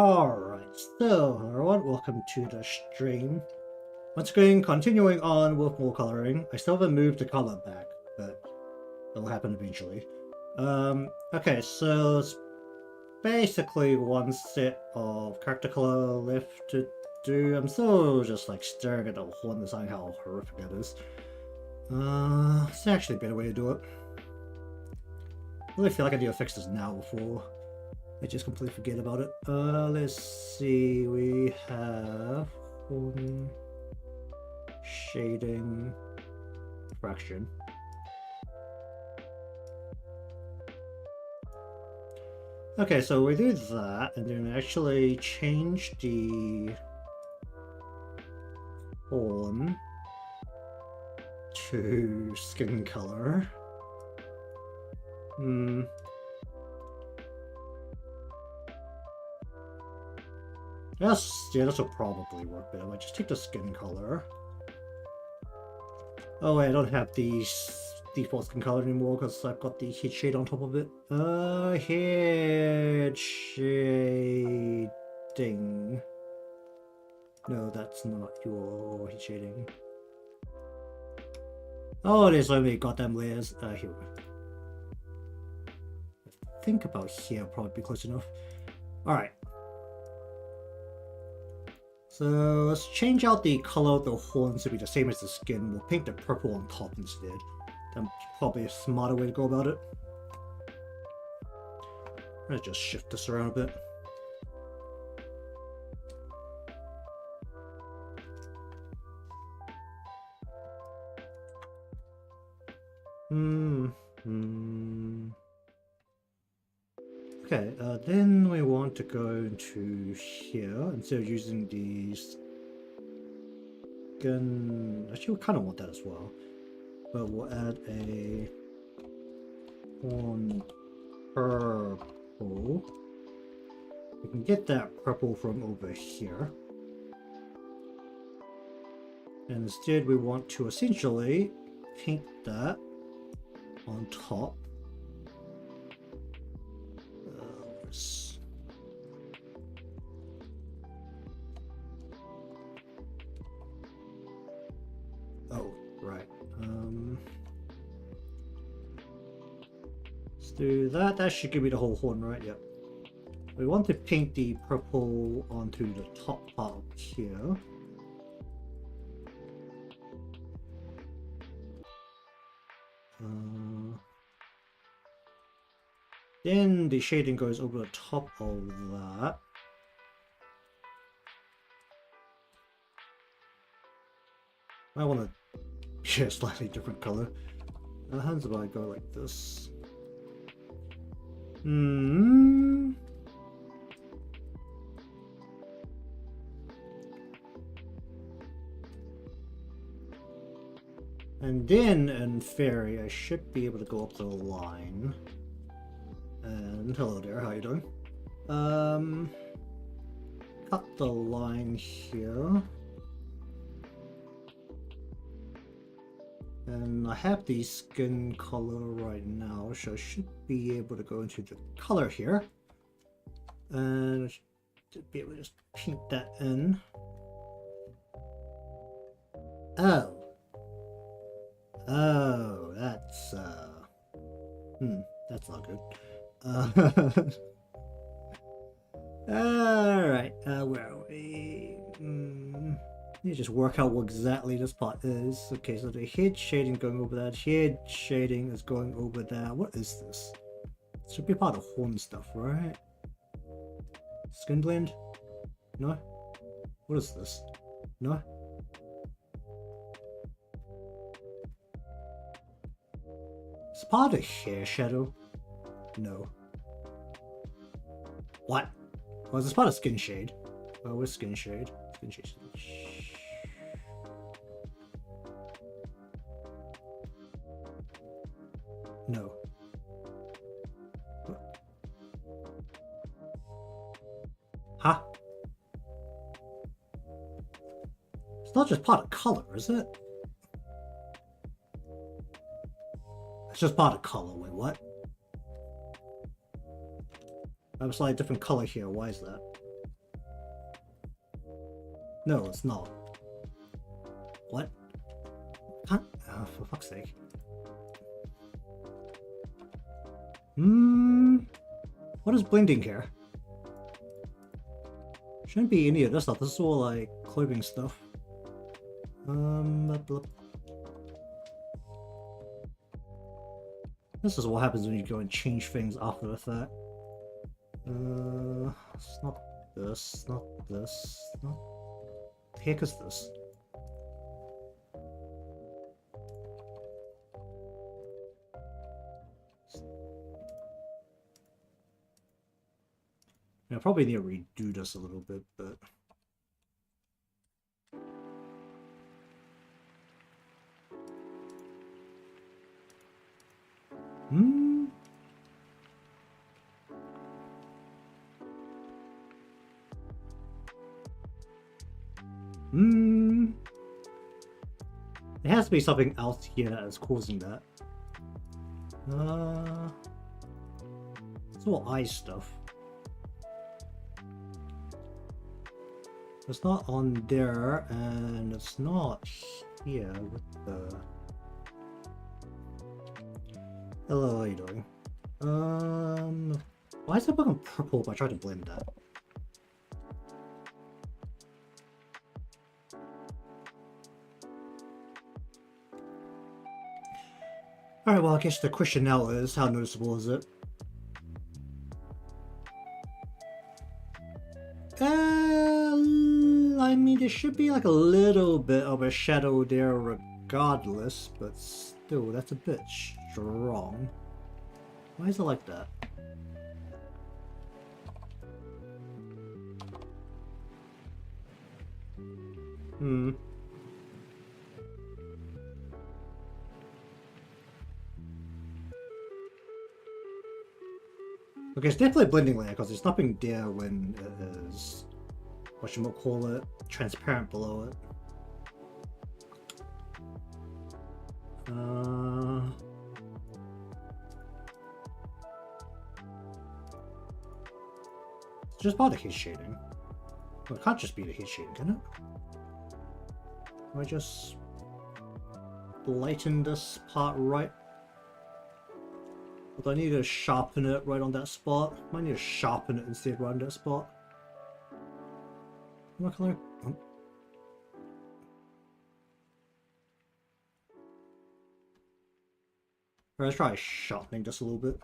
Alright, so everyone, welcome to the stream. Once again, continuing on with more coloring. I still haven't moved the color back, but it'll happen eventually. Okay, so it's basically one set of character color left to do. I'm still just like staring at the horn design, how horrific that is. It's actually a better way to do it. I really feel like I need to fix this now before I just completely forget about it. Let's see, we have shading, fraction. Okay, so we do that, and then actually change the horn to skin color. Yes, yeah, this will probably work better. I just take the skin color. Oh wait, I don't have the default skin color anymore because I've got the heat shade on top of it. Heat shading. No, that's not your heat shading. Oh, there's so many goddamn layers. Here we go. Think about here, probably be close enough. Alright. So let's change out the color of the horns to be the same as the skin. We'll paint the purple on top instead. That's probably a smarter way to go about it. Let's just shift this around a bit. Okay, then we want to go into here instead of using these skin. Actually, we kind of want that as well, but we'll add a horn purple. We can get that purple from over here, and instead we want to essentially paint that on top. Oh, right. Let's do that. That should give me the whole horn, right? Yep. We want to paint the purple onto the top part up here. Then the shading goes over the top of that. I want to a slightly different color. How do I go like this? And then in Fairy, I should be able to go up the line. And hello there, how you doing? Cut the line here. And I have the skin color right now, so I should be able to go into the color here. And I should be able to just paint that in. Oh. Oh, that's not good. Alright, where are we? You just work out what exactly this part is. Okay, so the head shading going over that. Head shading is going over that. What is this? It should be part of horn stuff, right? Skin blend? No? What is this? No? It's part of hair shadow? No. What? Oh, is this part of skin shade? Oh, where's skin shade? Skin shade. No. Huh? It's not just part of color, is it? It's just part of color. Wait, what? I have a slightly different color here. Why is that? No, it's not. What? Can't... Oh, for fuck's sake. What is blending here? Shouldn't be any of this stuff. This is all like clothing stuff. This is what happens when you go and change things after the fact. It's not this, not this, not... The heck is this? Yeah, I probably need to redo this a little bit, but... There has to be something else here that is causing that. It's all eye stuff. It's not on there, and it's not here with the... Hello, how you doing? Why is it looking purple if I try to blend that? Alright, well I guess the question now is, how noticeable is it? I mean, there should be like a little bit of a shadow there regardless, but still, that's a bit strong. Why is it like that? Okay, it's definitely a blending layer because there's nothing there when it is, whatchamacallit, transparent below it. It's just part of the heat shading. Well, it can't just be the heat shading, can it? Can I just lighten this part right? But I need to sharpen it right on that spot. I might need to sharpen it instead right on that spot. What color? Oh. Let's try sharpening this a little bit.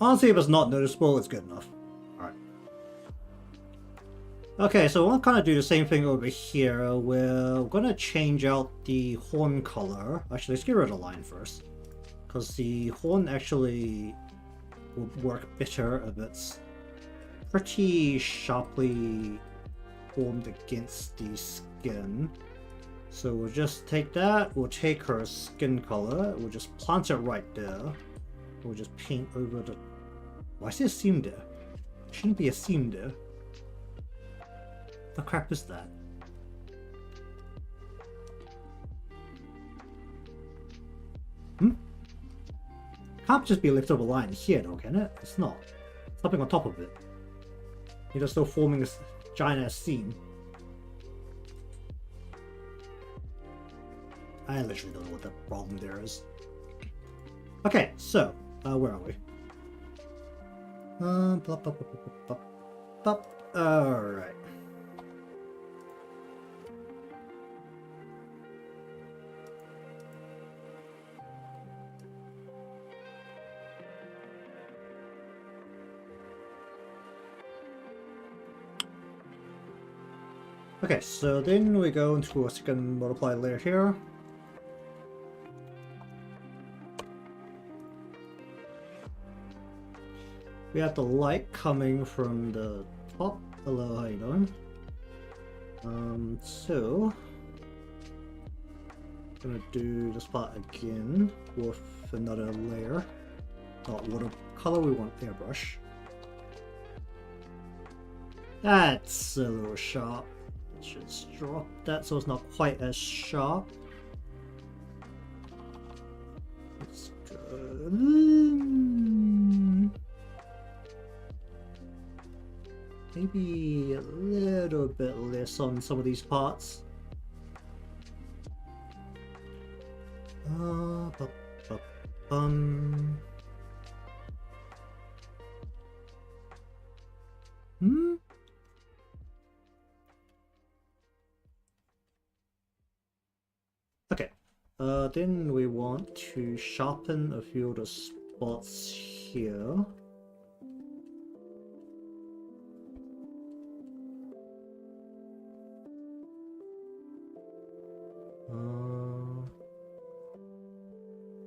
Honestly, if it's not noticeable, it's good enough. Alright. Okay, so I want to kind of do the same thing over here. We're going to change out the horn color. Actually, let's get rid of the line first. Because the horn actually would work better if it's pretty sharply formed against the skin. So we'll just take that, we'll take her skin color, we'll just plant it right there. We'll just paint over the... Why is there a seam there? Shouldn't be a seam there. The crap is that? Can't just be a leftover line here though, can it? It's not. Something on top of it. You're just still forming this giant ass seam. I literally don't know what the problem there is. Okay, so, where are we? Alright. Okay, so then we go into a second multiply layer here. We have the light coming from the top. Hello, how you doing? So I'm gonna do this part again with another layer. Not watercolor, we want airbrush. That's a little sharp. Let's just drop that so it's not quite as sharp. Let's go. Maybe a little bit less on some of these parts. Okay. Then we want to sharpen a few of the spots here.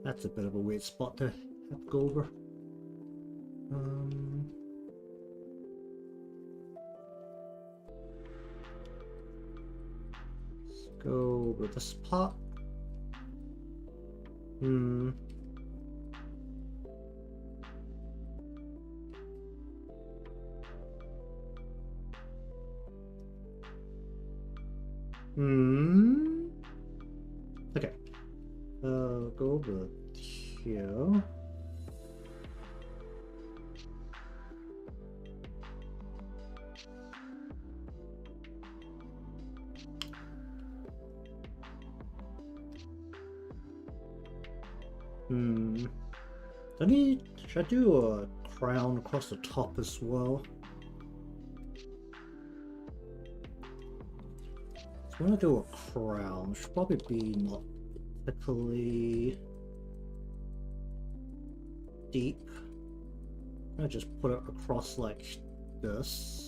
That's a bit of a weird spot to have to go over. Let's go with this part. Okay. Go over here. Should I do a crown across the top as well? So I'm gonna do a crown. Should probably be not particularly deep. I'm gonna just put it across like this.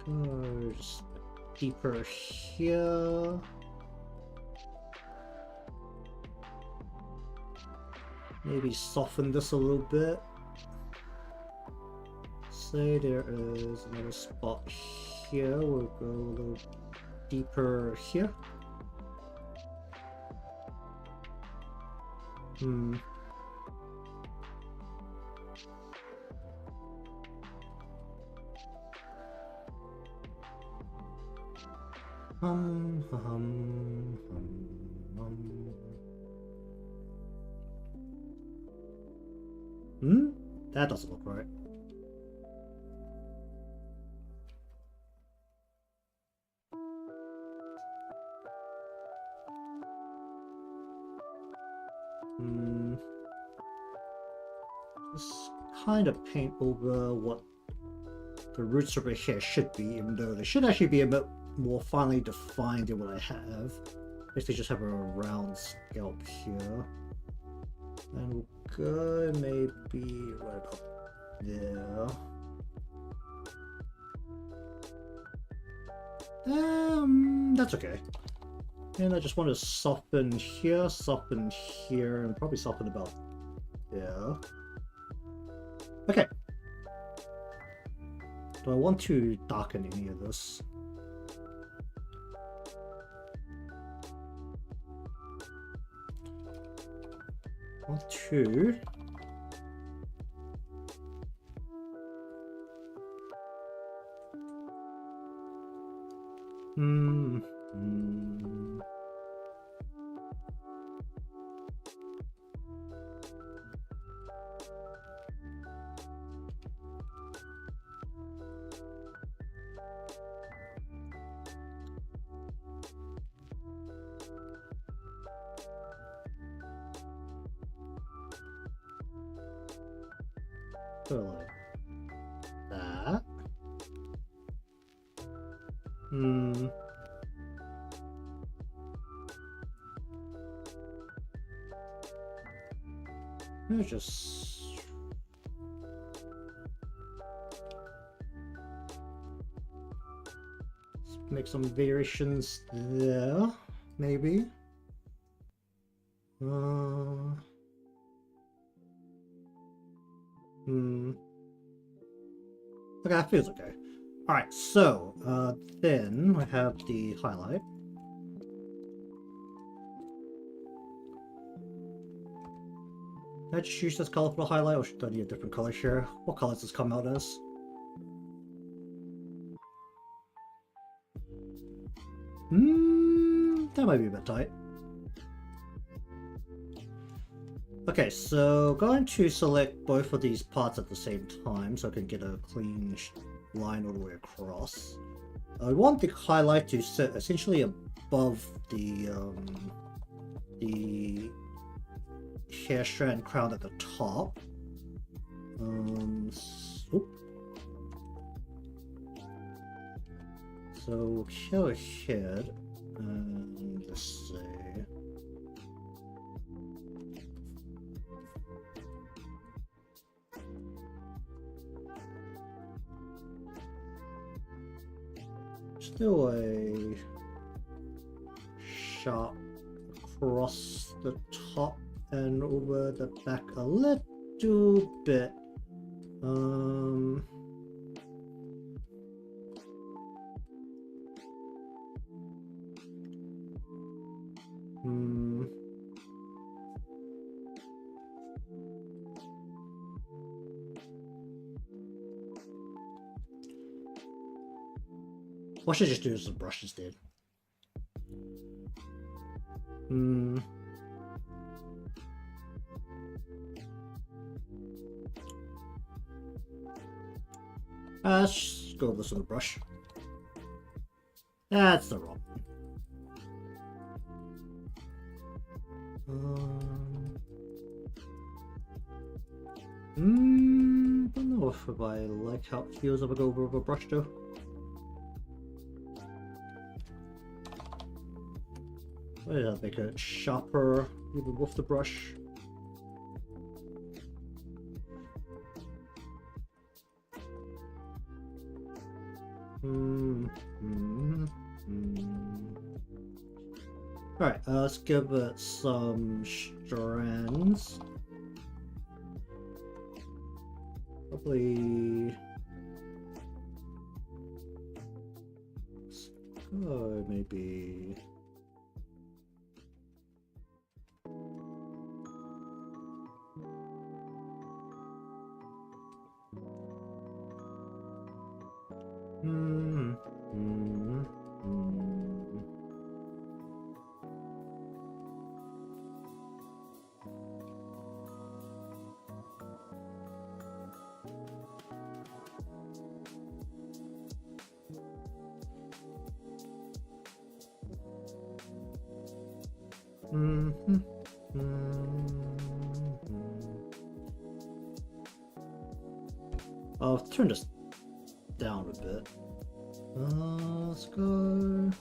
Go just deeper here. Maybe soften this a little bit. Say there is another spot here. We'll go a little deeper here. That doesn't look right. Just kind of paint over what the roots of her hair should be, even though they should actually be a bit more finely defined than what I have. Basically just have a round scalp here. And we'll go maybe right about there. That's okay. And I just want to soften here, and probably soften about there. Okay. Do I want to darken any of this? Want to. So like that. Let's just make some variations there, maybe. Okay, that feels okay. Alright, so, then I have the highlight. Did I just use this color for the highlight, or should I need a different color here? What color does this come out as? That might be a bit tight. Okay, so going to select both of these parts at the same time so I can get a clean line all the way across. I want the highlight to sit essentially above the hair strand crown at the top. So go ahead and just say still a sharp across the top and over the back a little bit. What should I just do with the brush instead? Let's go over this with a brush. That's the wrong one. Don't know if I like how it feels if I go over with a brush though. I'll make it sharper even with the brush. Alright, let's give it some strands. Probably... let's go maybe... I'll turn this down a bit. Let's go.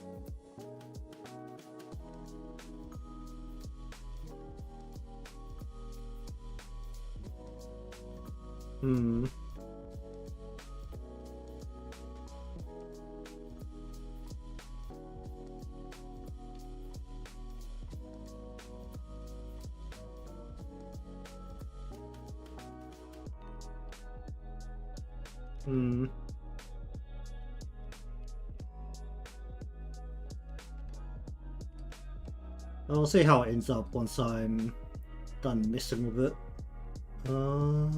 I'll see how it ends up once I'm done messing with it. Let's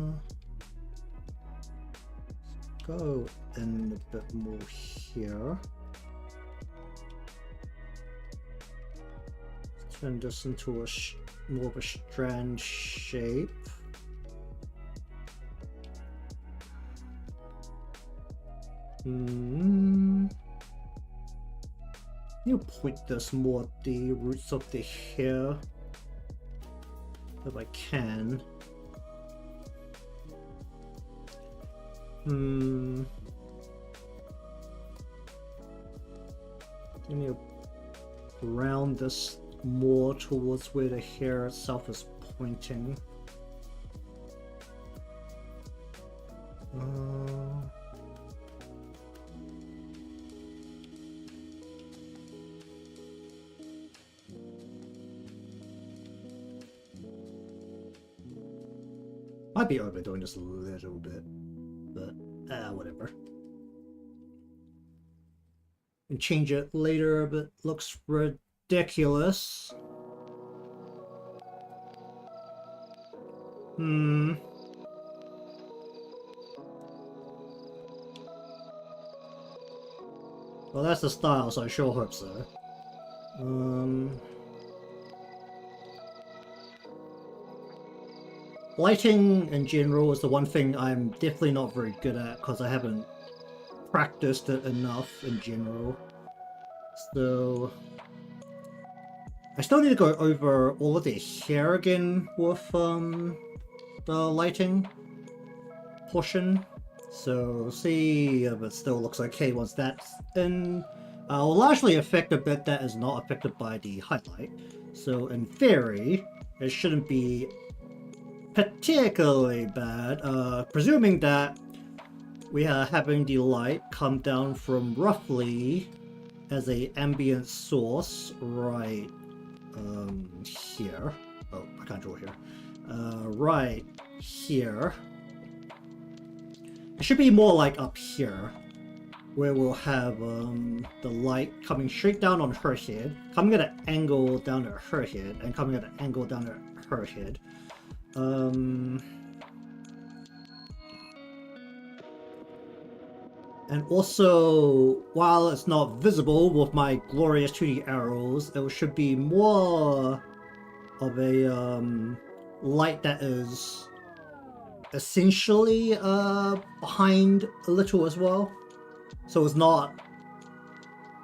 go in a bit more here. Let's turn this into a more of a strand shape. You point this more at the roots of the hair if I can. Let me round this more towards where the hair itself is pointing. might be overdoing this a little bit, but whatever. And change it later, but looks ridiculous. Well, that's the style, so I sure hope so. Lighting in general is the one thing I'm definitely not very good at because I haven't practiced it enough in general. So I still need to go over all of the hair again with the lighting portion. So see if it still looks okay once that's in. Will largely affect a bit that is not affected by the highlight. So in theory, it shouldn't be particularly bad, presuming that we are having the light come down from roughly as a ambient source right here. Oh, I can't draw here. Right here. It should be more like up here, where we'll have the light coming straight down on her head, coming at an angle down at her head, and coming at an angle down at her head. And also, while it's not visible with my glorious 2D arrows, it should be more of a light that is essentially behind a little as well. So it's not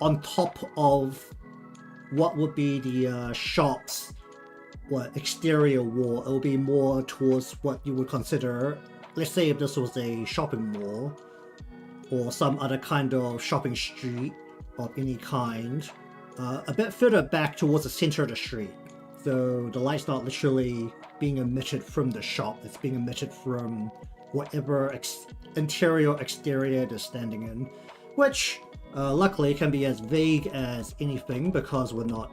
on top of what would be the shop's exterior wall. It will be more towards what you would consider, let's say if this was a shopping mall or some other kind of shopping street of any kind, a bit further back towards the center of the street. So the light's not literally being emitted from the shop, it's being emitted from whatever interior or exterior they're standing in, which luckily can be as vague as anything because we're not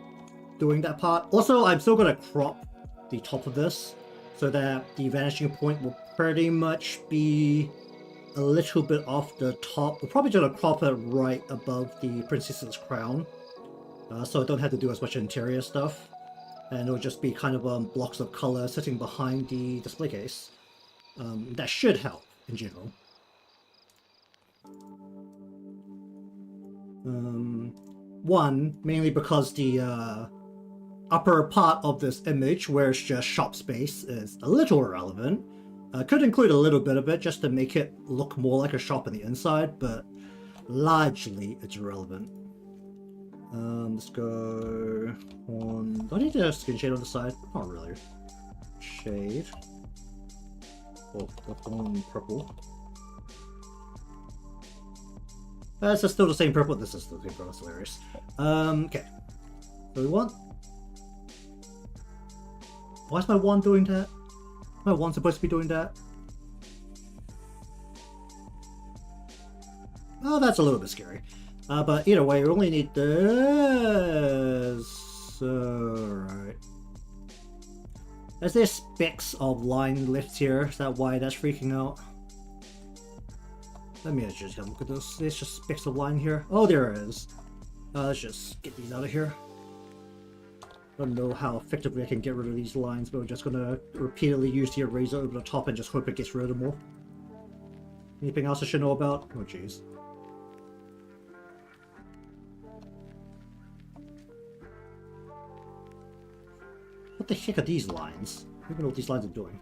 doing that part. Also, I'm still going to crop the top of this so that the vanishing point will pretty much be a little bit off the top. We're probably going to crop it right above the princess's crown, so I don't have to do as much interior stuff, and it'll just be kind of blocks of color sitting behind the display case. That should help in general. One, mainly because the upper part of this image, where it's just shop space, is a little irrelevant. Could include a little bit of it just to make it look more like a shop on the inside, but largely it's irrelevant. Let's go on. Do I need a skin shade on the side? Not really. Shade. Oh, that's on purple. This is still the same purple. This is still the same purple. That's hilarious. Okay. So we want. Why is my wand doing that? My wand supposed to be doing that? Oh, that's a little bit scary. But either way, we only need this. Alright. Is there specks of line left here? Is that why that's freaking out? Let me just have a look at this. There's just specks of line here. Oh, there it is. Let's just get these out of here. I don't know how effectively I can get rid of these lines, but we're just gonna repeatedly use the eraser over the top and just hope it gets rid of them all. Anything else I should know about? Oh jeez. What the heck are these lines? I don't even know what these lines are doing.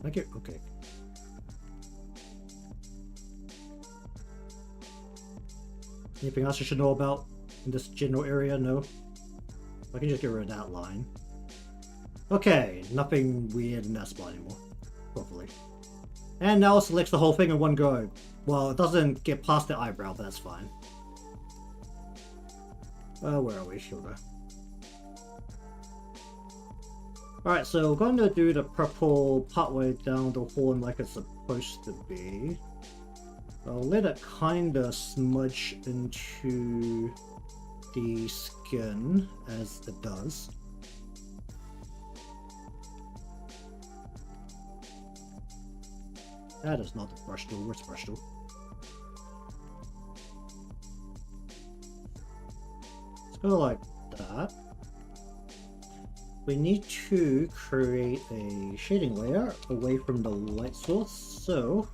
I get okay. Anything else I should know about in this general area? No. I can just get rid of that line. Okay, nothing weird in that spot anymore. Hopefully. And now it selects the whole thing in one go. Well, it doesn't get past the eyebrow, but that's fine. Where are we? Here we go. Alright, so we're going to do the purple partway down the horn like it's supposed to be. I'll let it kinda smudge into the skin as it does. That is not the brush tool. Where's the brush tool? Let's go like that. We need to create a shading layer away from the light source, so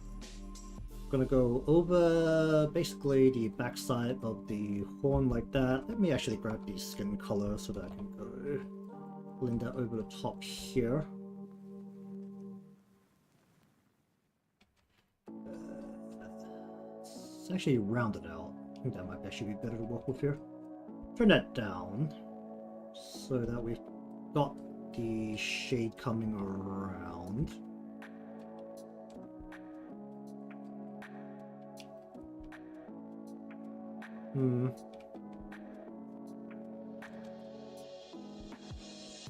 I'm gonna go over basically the backside of the horn like that. Let me actually grab the skin color so that I can go blend that over the top here. It's actually rounded out. I think that might actually be better to work with here. Turn that down so that we've got the shade coming around.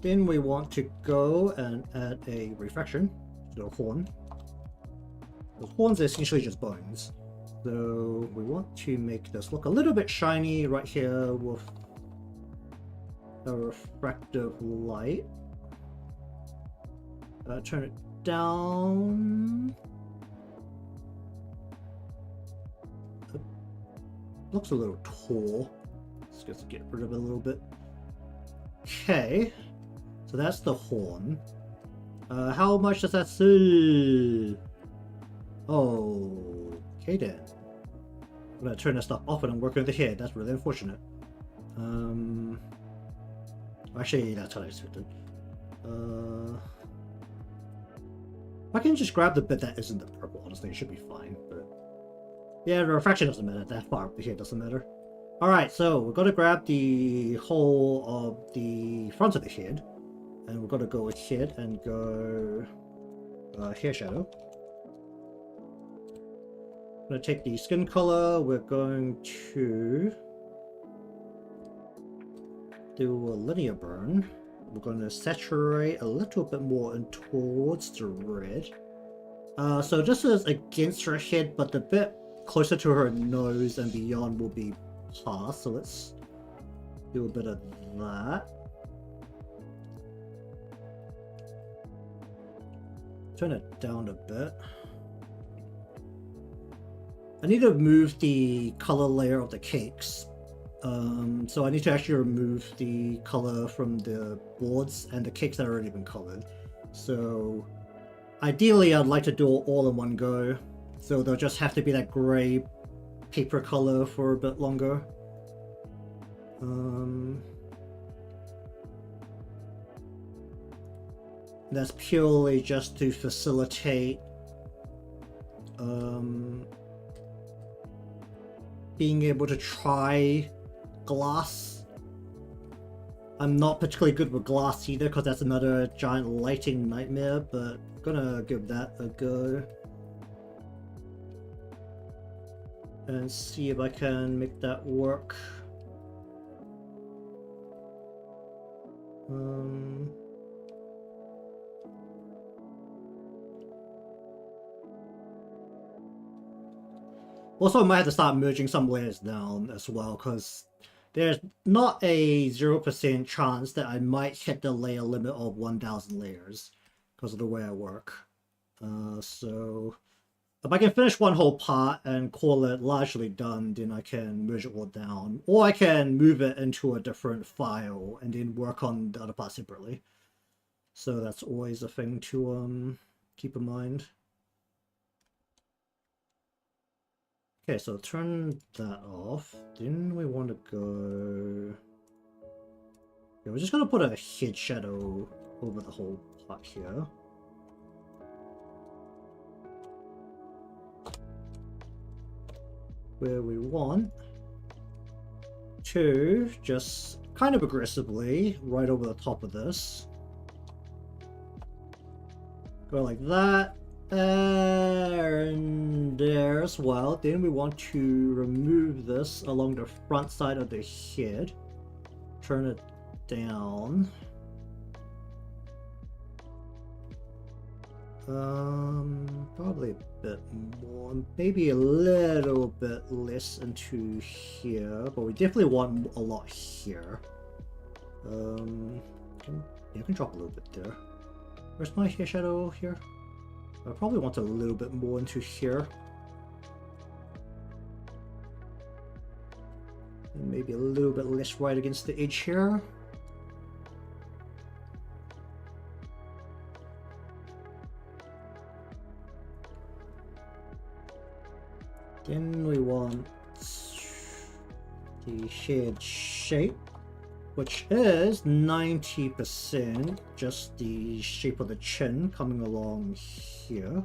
Then we want to go and add a refraction to the horn. The horns are essentially just bones. So we want to make this look a little bit shiny right here with a refractive light. Turn it down. It looks a little tall. Let's just get rid of it a little bit. Okay, so that's the horn. How much does that say? Oh, okay then. I'm gonna turn this stuff off and I'm working with the head. That's really unfortunate. Actually, that's how I expected. I can just grab the bit that isn't the purple, honestly, it should be fine. But yeah, the refraction doesn't matter. That far up the head doesn't matter. Alright, so we're gonna grab the whole of the front of the head, and we're gonna go ahead and go hair shadow. I'm gonna take the skin color, we're going to do a linear burn. We're going to saturate a little bit more in towards the red. So this is against her head, but the bit closer to her nose and beyond will be past. So let's do a bit of that. Turn it down a bit. I need to move the color layer of the cakes. So I need to actually remove the color from the boards and the cakes that have already been colored. So ideally I'd like to do it all in one go. So they'll just have to be that gray paper color for a bit longer. That's purely just to facilitate being able to try glass. I'm not particularly good with glass either because that's another giant lighting nightmare, but I'm gonna give that a go and see if I can make that work. Also, I might have to start merging some layers down as well, because there's not a 0% chance that I might hit the layer limit of 1000 layers because of the way I work. So if I can finish one whole part and call it largely done, then I can merge it all down. Or I can move it into a different file and then work on the other part separately. So that's always a thing to keep in mind. Okay, so turn that off. Then we want to go... Yeah, we're just going to put a head shadow over the whole part here. Where we want to just kind of aggressively right over the top of this. Go like that. And there as well. Then we want to remove this along the front side of the head. Turn it down. Probably a bit more, maybe a little bit less into here, but we definitely want a lot here. You can drop a little bit there. Where's my hair shadow here? I probably want a little bit more into here. And maybe a little bit less right against the edge here. Then we want the head shape, which is 90% just the shape of the chin coming along here.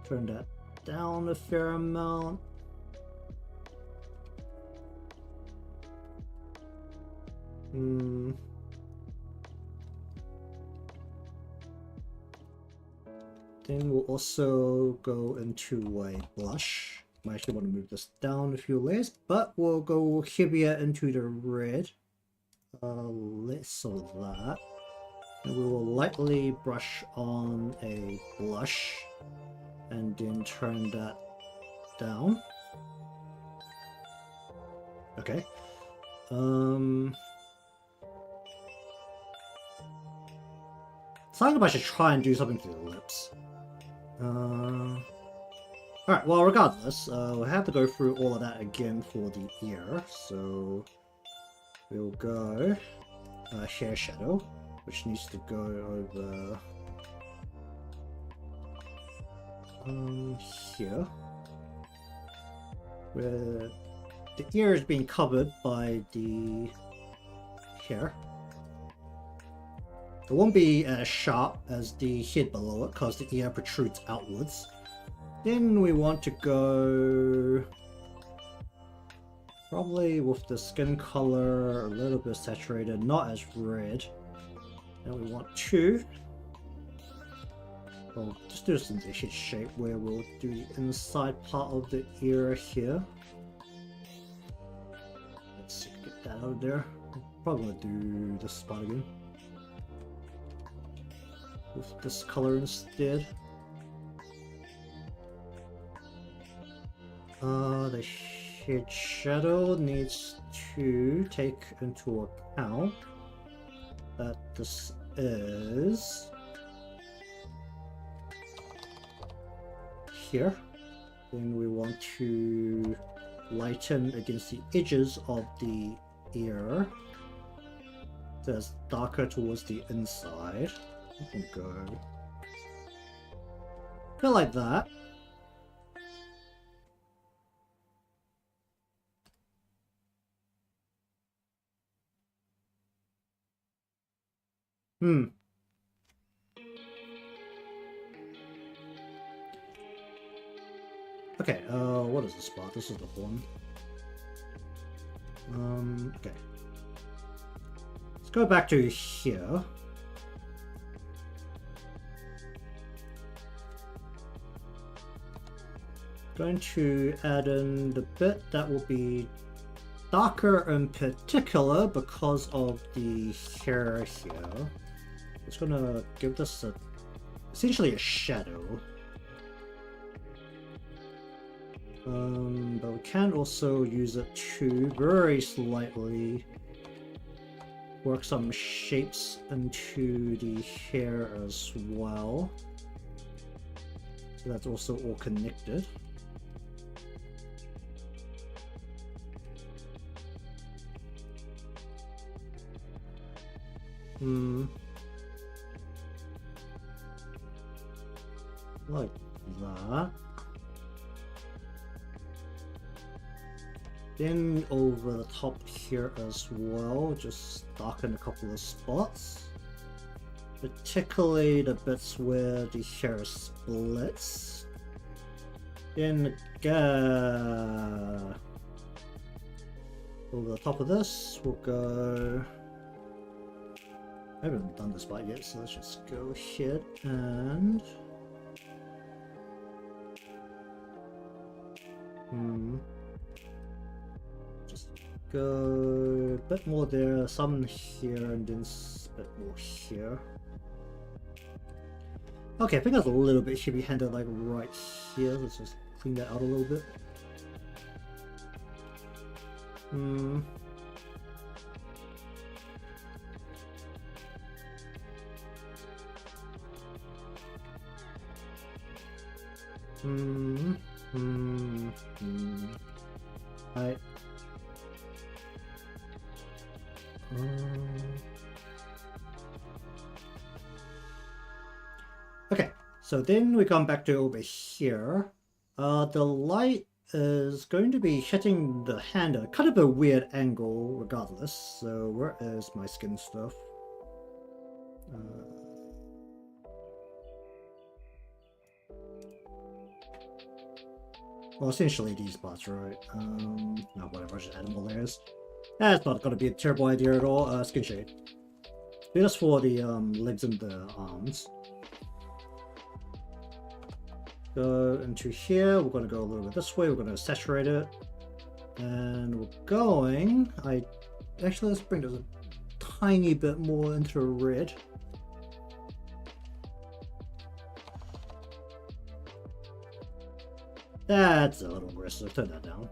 Turn that down a fair amount. Then we'll also go into a blush. I actually want to move this down a few layers, but we'll go heavier into the red. Less of that. And we will lightly brush on a blush and then turn that down. Okay. So I think I should try and do something to the lips. Alright, well, regardless, we'll have to go through all of that again for the ear. So we'll go hair shadow, which needs to go over here, where the ear is being covered by the hair. It won't be as sharp as the head below it because the ear protrudes outwards. Then we want to go probably with the skin color a little bit saturated, not as red. And we want to, well, just do this in the head shape where we'll do the inside part of the ear here. Let's get that out of there. Probably gonna do this spot again with this color instead. The head shadow needs to take into account that this is here. Then we want to lighten against the edges of the ear. So it's darker towards the inside. We can go like that. Okay, what is the spot? This is the horn. Okay. Let's go back to here. Going to add in the bit that will be darker in particular because of the hair here. It's gonna give this essentially a shadow. But we can also use it to very slightly work some shapes into the hair as well. So that's also all connected. Like that. Then over the top here as well, just darken a couple of spots. Particularly the bits where the hair splits. Then over the top of this, we'll go... I haven't done this part yet, so let's just go ahead and... Just go a bit more there, some here, and then a bit more here. Okay, I think that's a little bit heavy-handed, like right here. Let's just clean that out a little bit. Right. Okay, so then we come back to over here. The light is going to be hitting the hand at kind of a weird angle regardless. So where is my skin stuff? Well, essentially these parts, right? No, whatever, just add more layers. That's not going to be a terrible idea at all. Skin shade. Do this for the legs and the arms. Go into here. We're going to go a little bit this way. We're going to saturate it, and we're going. Actually, let's bring this a tiny bit more into red. That's a little aggressive. Turn that down.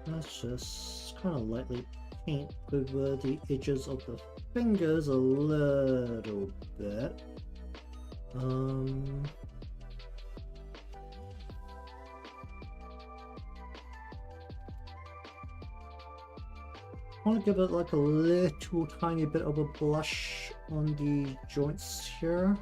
Let's just kind of lightly paint over the edges of the fingers a little bit. I want to give it like a little tiny bit of a blush on the joints here.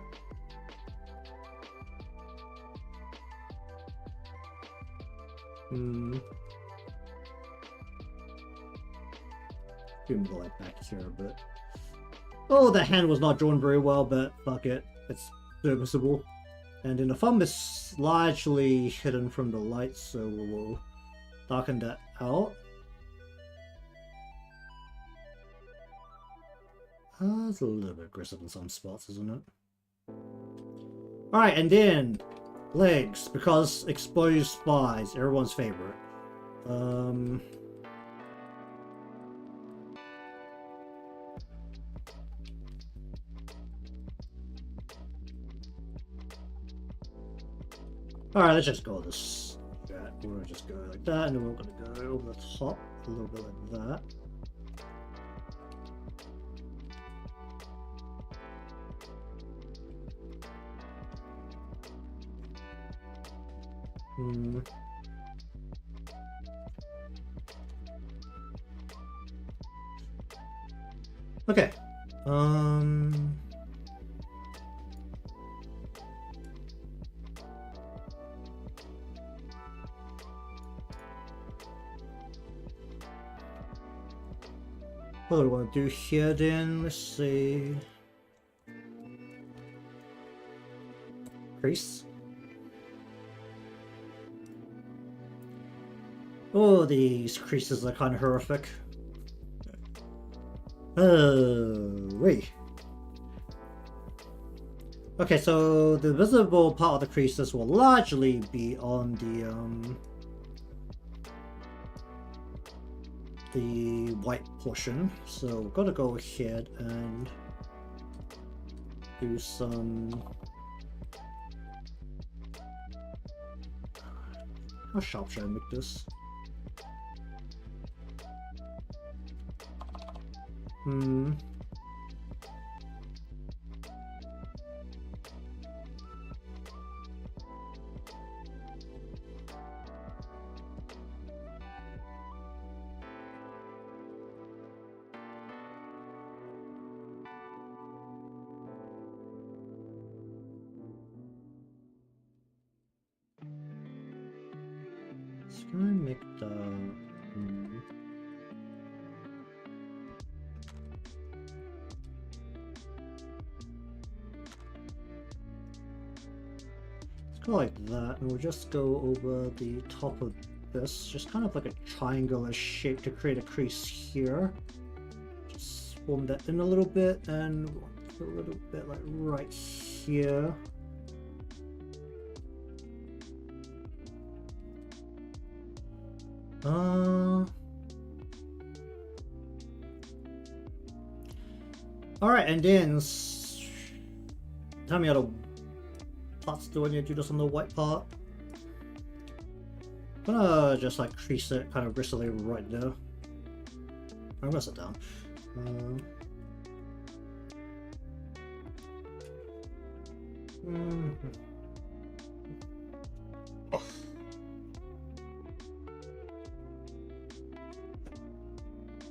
Give the light back here, but oh, the hand was not drawn very well, but fuck it, it's serviceable. And then the thumb is largely hidden from the light, so we'll darken that out. It's a little bit aggressive in some spots, isn't it? Alright, and then legs, because exposed thighs, everyone's favorite. Alright, let's just go this. Yeah, we're gonna just go like that, and then we're gonna go over the top a little bit like that. Okay. What do we want to do here then? Let's see. Crease. Oh, these creases are kind of horrific. Wait. Okay, so the visible part of the creases will largely be on the white portion. So we've got to go ahead and do some. How sharp should I make this? Let's try and make the like that, and we'll just go over the top of this, just kind of like a triangular shape to create a crease here. transform that in a little bit, and a little bit like right here. Alright, and then tell me how the parts do I need to do this on the white part. I'm gonna just like crease it kind of bristly right there. I'm gonna sit down.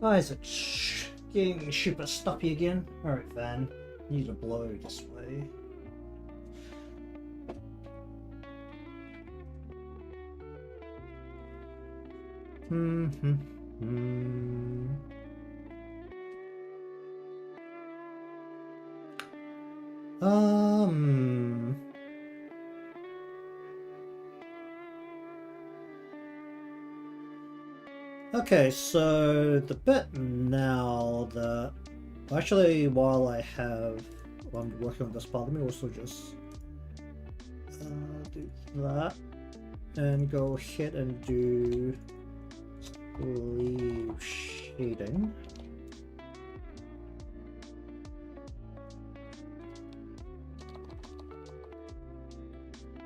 Why is it getting super stuffy again? Alright, Van. You need to blow this way. Okay, so the bit now that actually while I'm working on this part, let me also just do that and go ahead and do sleeve shading.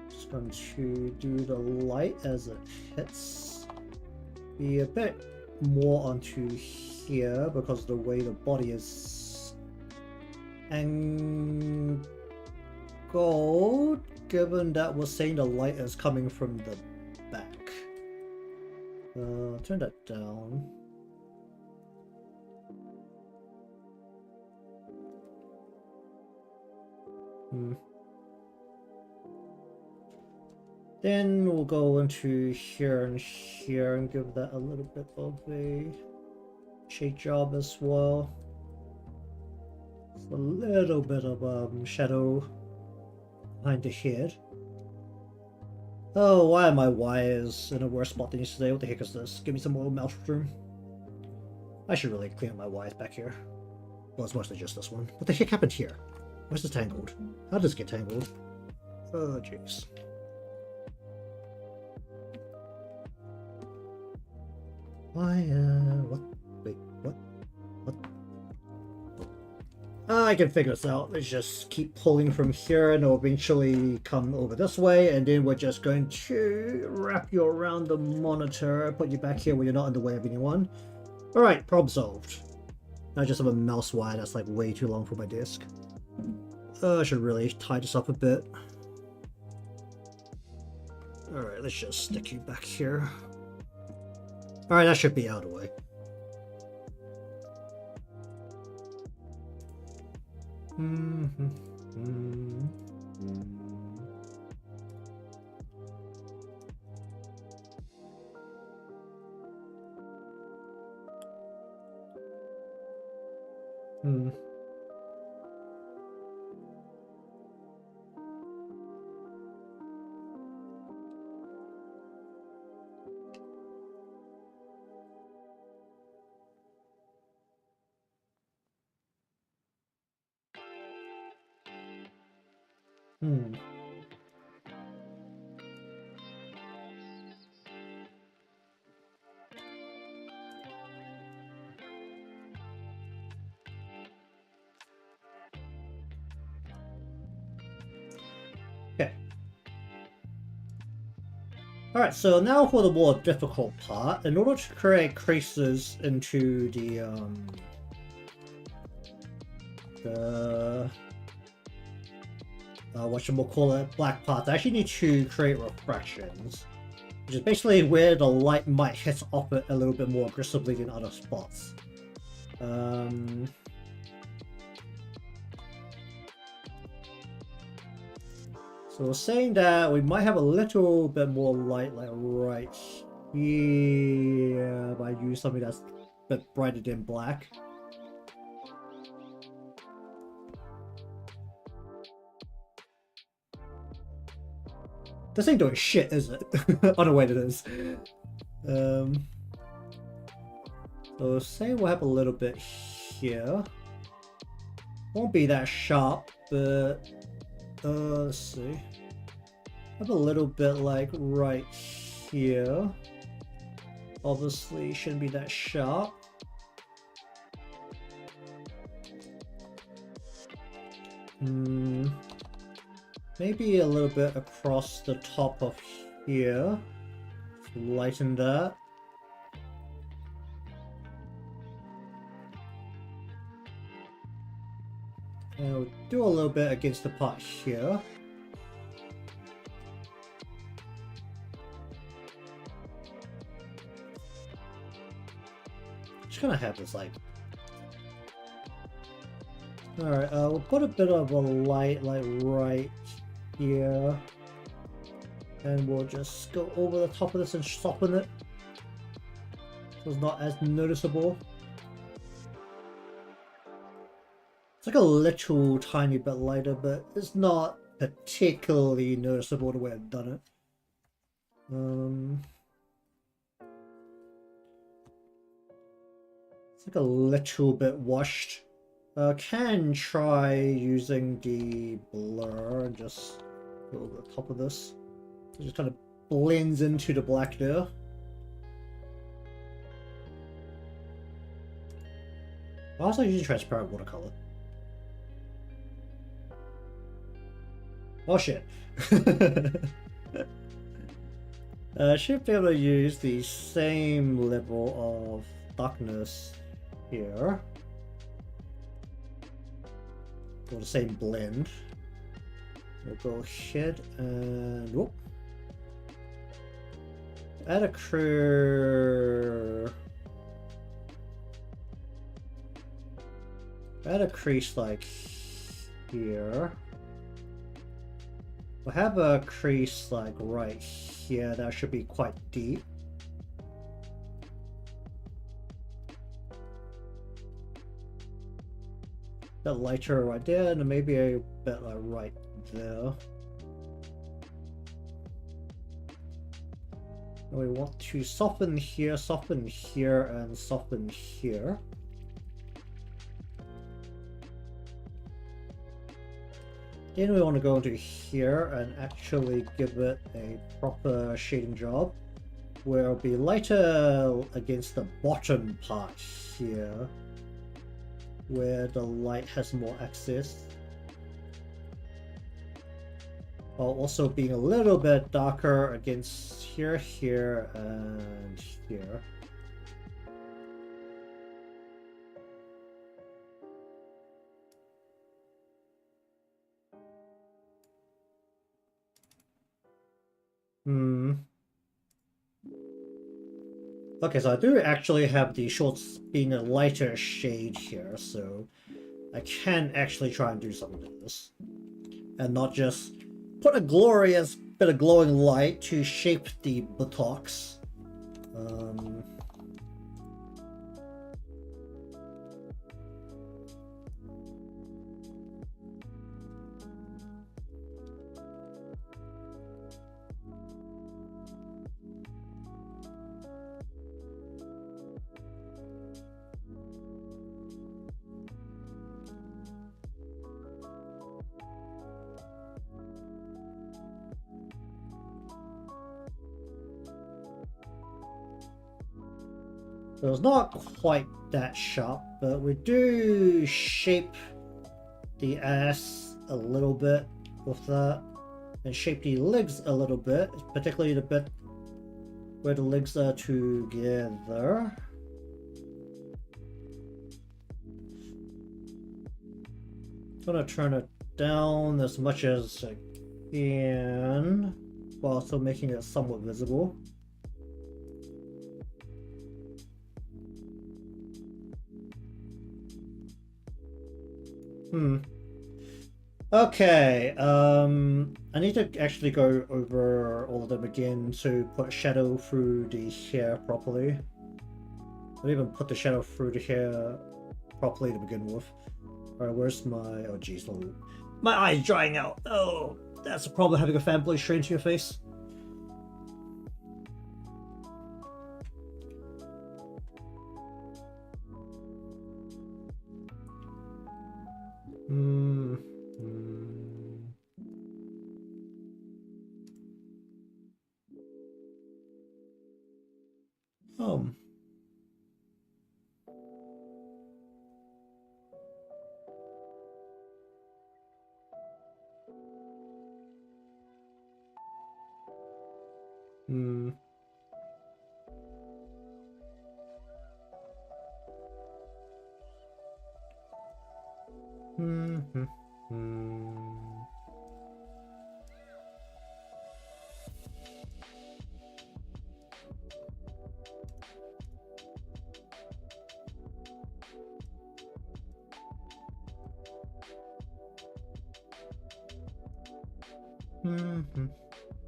Just going to do the light as it hits. Be a bit more onto here because the way the body is angled, given that we're saying the light is coming from the back. Turn that down. Then we'll go into here and here and give that a little bit of a shade job as well. Just a little bit of shadow behind the head. Oh, why are my wires in a worse spot than yesterday? What the heck is this? Give me some more mouse room. I should really clean up my wires back here. Well, it's mostly just this one. What the heck happened here? Where's this tangled? How does it get tangled? Oh, jeez. Why, what? Wait, what? What? I can figure this out. Let's just keep pulling from here and it'll eventually come over this way, and then we're just going to wrap you around the monitor, put you back here where you're not in the way of anyone. Alright, problem solved. I just have a mouse wire that's like way too long for my desk. I should really tie this up a bit. Alright, let's just stick you back here. Alright, that should be out of the way. Okay. Alright, so now for the more difficult part. In order to create creases into the whatchamacallit, black parts, I actually need to create refractions, which is basically where the light might hit off it a little bit more aggressively than other spots. So we're saying that we might have a little bit more light like right here, but I use something that's a bit brighter than black. This ain't doing shit, is it? Oh no, wait, it is. So say we'll have a little bit here. Won't be that sharp, but let's see. Have a little bit like right here. Obviously shouldn't be that sharp. Maybe a little bit across the top of here. Lighten that. And we'll do a little bit against the part here. Just gonna have this like. Alright, we'll put a bit of a light like right here. And we'll just go over the top of this and soften it. So it's not as noticeable. It's like a little tiny bit lighter, but it's not particularly noticeable the way I've done it. It's like a little bit washed. Can try using the blur and just go over the top of this. It just kind of blends into the black there. I also use transparent watercolor. Oh shit. I should be able to use the same level of darkness here. Or the same blend. We'll go ahead and whoop. Add a crease like here. We'll have a crease like right here. That should be quite deep. A bit lighter right there, and maybe a bit like right there. And we want to soften here, and soften here. Then we want to go into here and actually give it a proper shading job, where it'll be lighter against the bottom part here, where the light has more access, while also being a little bit darker against here, here, and here. Okay, so I do actually have the shorts being a lighter shade here, so I can actually try and do something with this. And not just put a glorious bit of glowing light to shape the buttocks. So it's not quite that sharp, but we do shape the ass a little bit with that, and shape the legs a little bit, particularly the bit where the legs are together. I'm gonna turn it down as much as I can, while still making it somewhat visible. Okay, I need to actually go over all of them again to put shadow through the hair properly. I didn't even put the shadow through the hair properly to begin with. Alright, where's my... oh jeez, my eye's drying out. Oh, that's a problem having a fan blade straight into your face. Hmm. Oh. Hmm.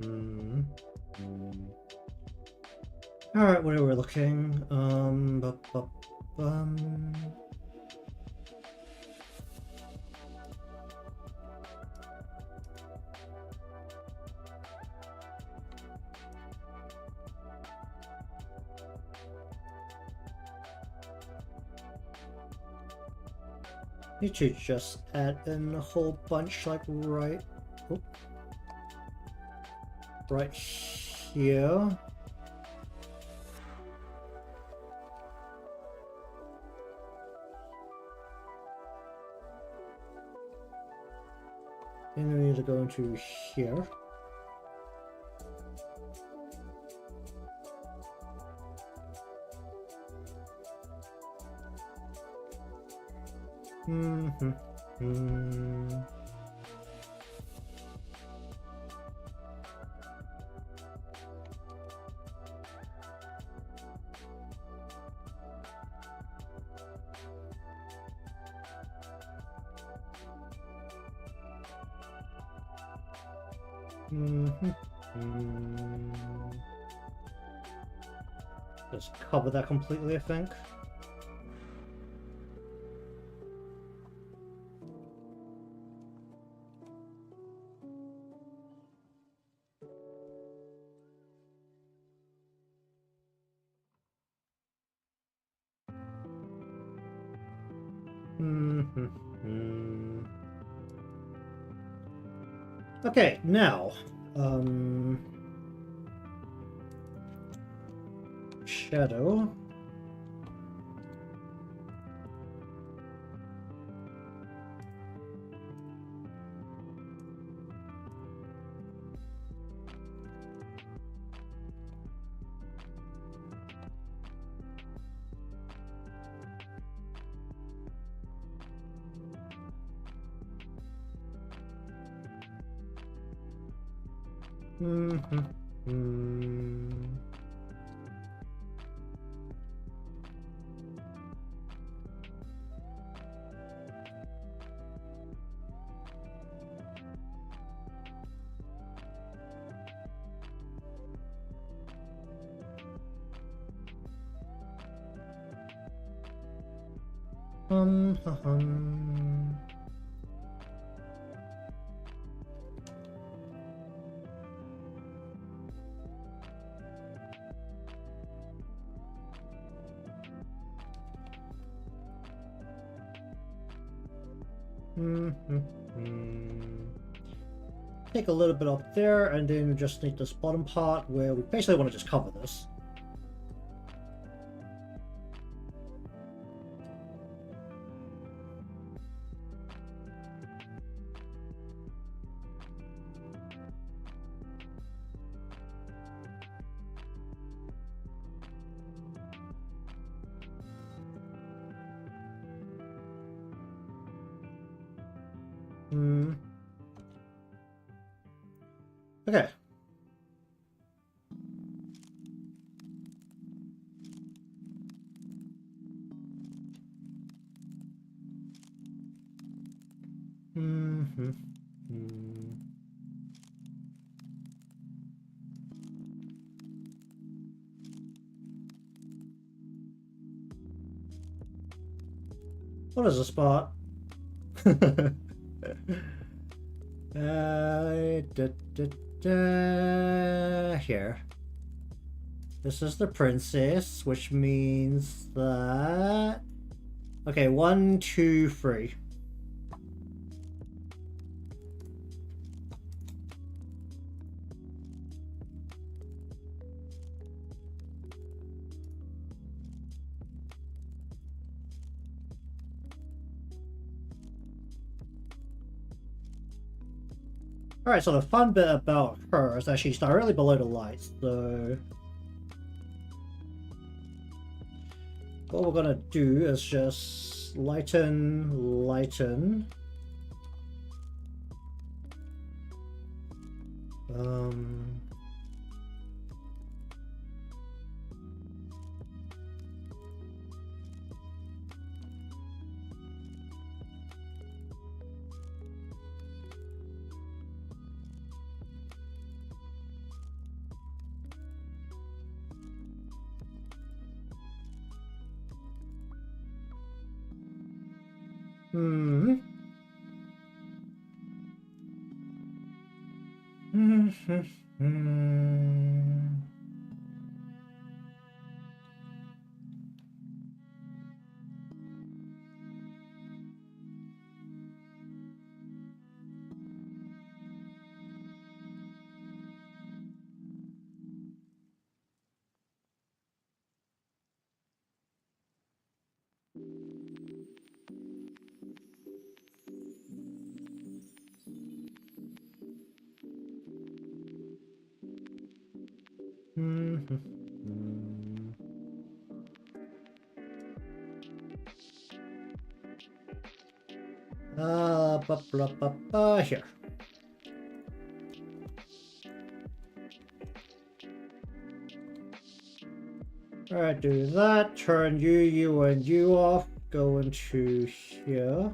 Hmm. All right, where we're looking. Need to just add in a whole bunch, like right here. And we need to go into here. Just cover that completely, I think. Okay, now, shadow. Take a little bit up there, and then we just need this bottom part where we basically want to just cover this. Okay. What is the spot? Here. This is the princess, which means that... Okay, 1, 2, 3. Alright, so the fun bit about her is that she's directly below the light, so... what we're gonna do is just lighten, lighten. Here. Alright, do that. Turn you, you, and you off. Go into here.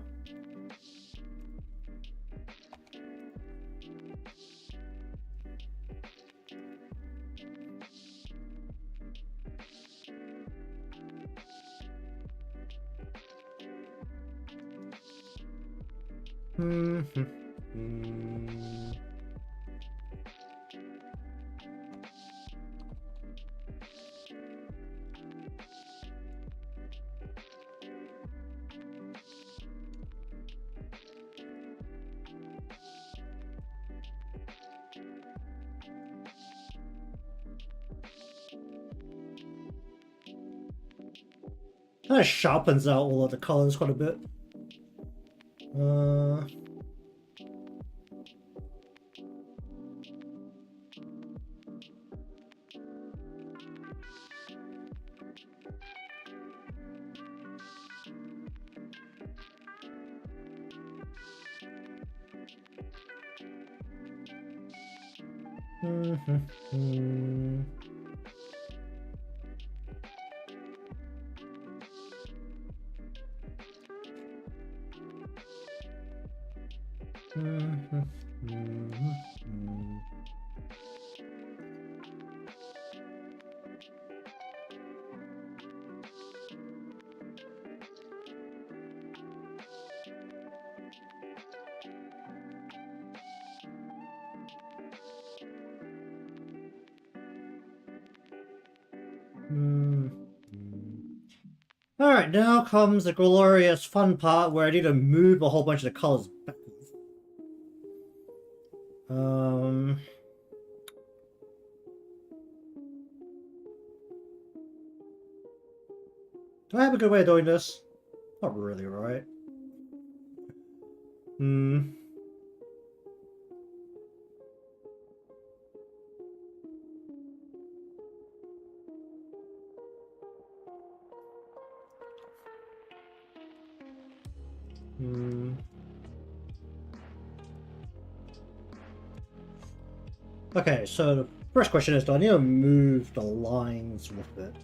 Kind of sharpens out all of the colors quite a bit. Alright, now comes the glorious fun part where I need to move a whole bunch of the colors back. Do I have a good way of doing this? Not really, right? Okay, so the first question is, do I need to move the lines with it?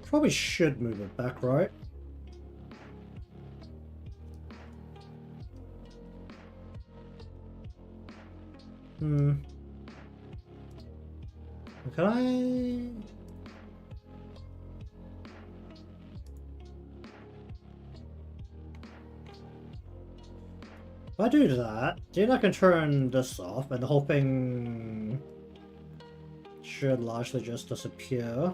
Probably should move it back, right? Can I... if I do that, then I can turn this off and the whole thing should largely just disappear.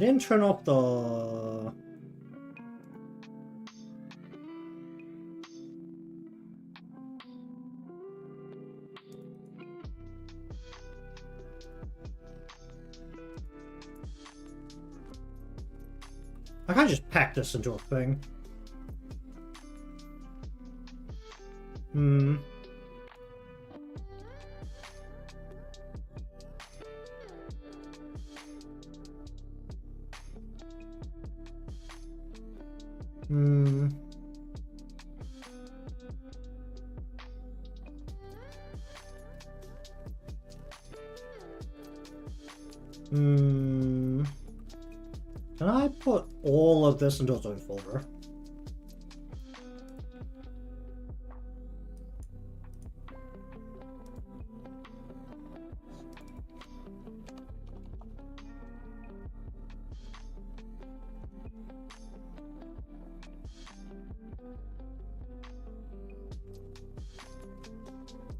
didn't turn off the... I can't just pack this into a thing. Hmm. Hmm. Hmm. Can I put all of this into its own folder?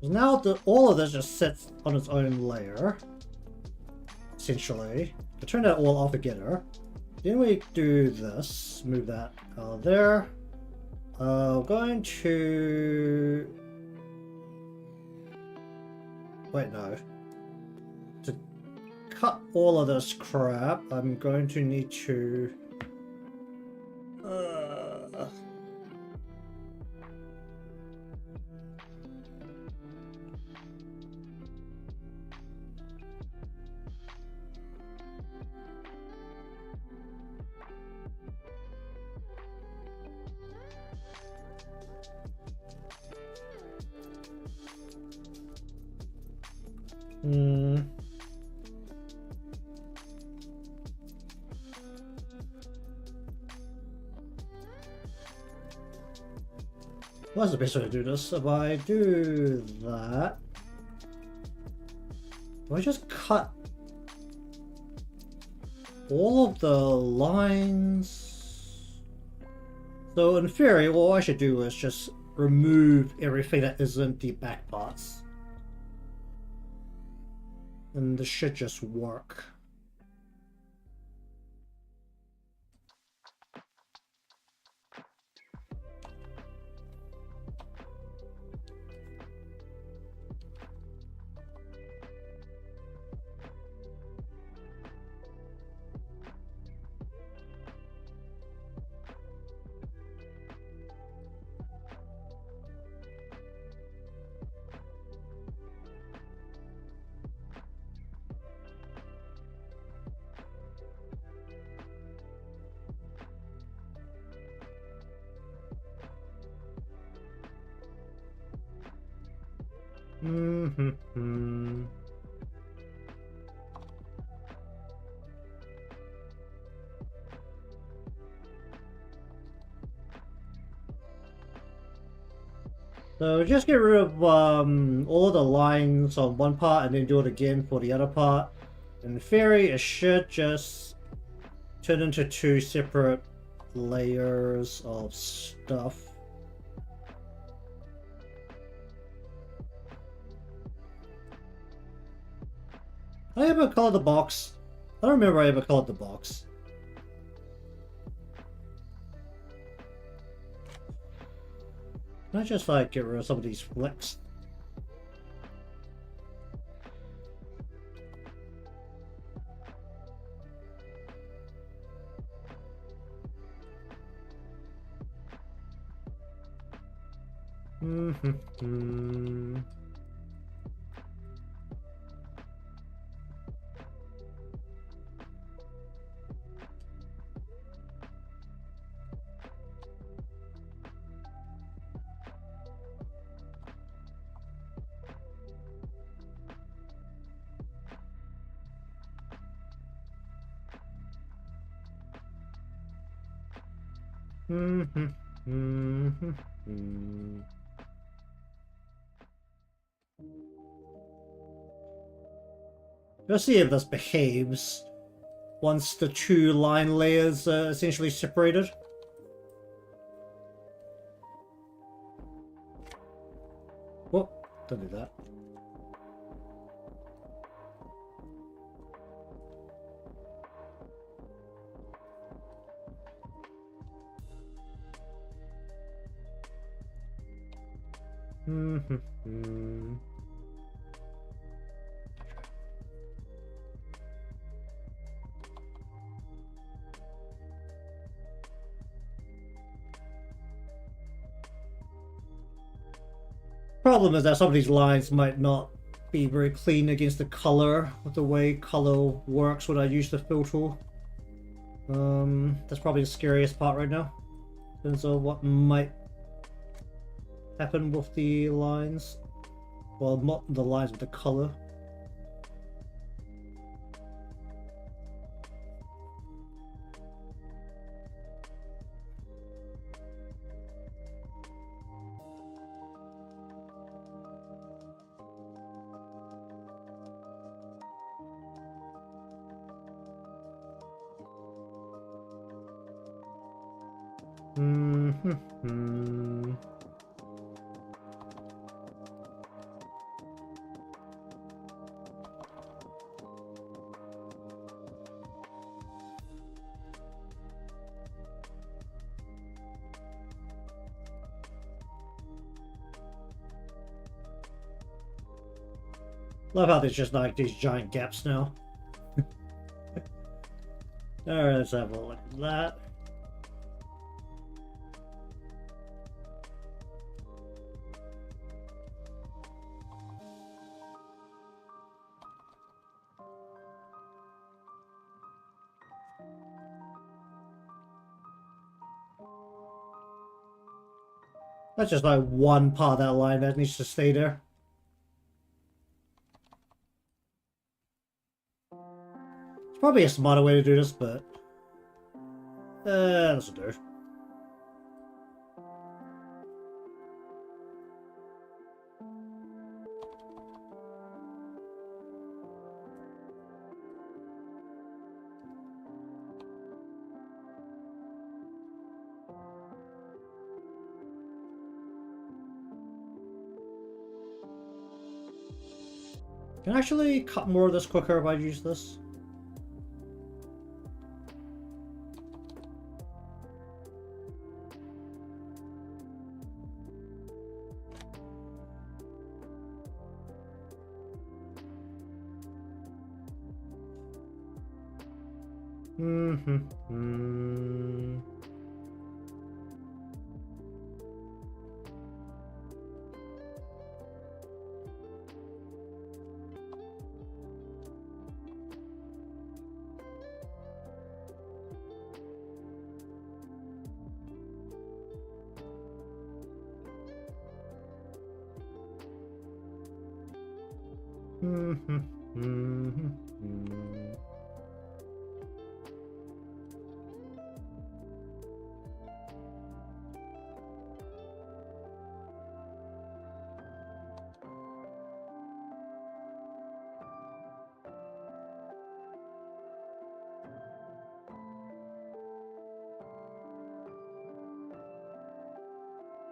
Now all of this just sits on its own layer, essentially. I turn that all off together. Then we do this, move that out of there. Going to... Wait, no. To cut all of this crap, I'm going to need to... What's the best way to do this? If I do that... Do I just cut all of the lines? So in theory, what I should do is just remove everything that isn't the back parts. And this should just work. So just get rid of all of the lines on one part and then do it again for the other part. In theory, it should just turn into two separate layers of stuff. Did I ever color the box? I don't remember I ever colored the box. Can I just like get rid of some of these flicks? Let's see if this behaves once the two line layers are essentially separated. Whoop, don't do that. Problem is that some of these lines might not be very clean against the color, with the way color works when I use the filter. That's probably the scariest part right now. And so what might happen with the lines? Well, not the lines with the color. Love how there's just like these giant gaps now. Alright, let's have a look at that. That's just like one part of that line that needs to stay there. It's probably a smarter way to do this, but that'll do. Can I actually cut more of this quicker if I use this?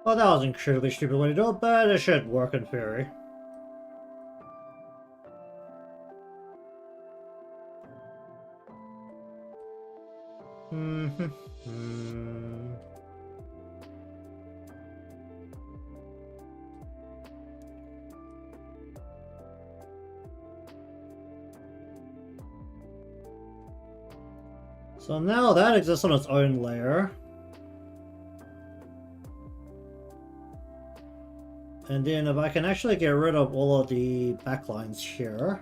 Well, that was an incredibly stupid way to do it, but it should work in theory. So now that exists on its own layer. And then if I can actually get rid of all of the backlines here.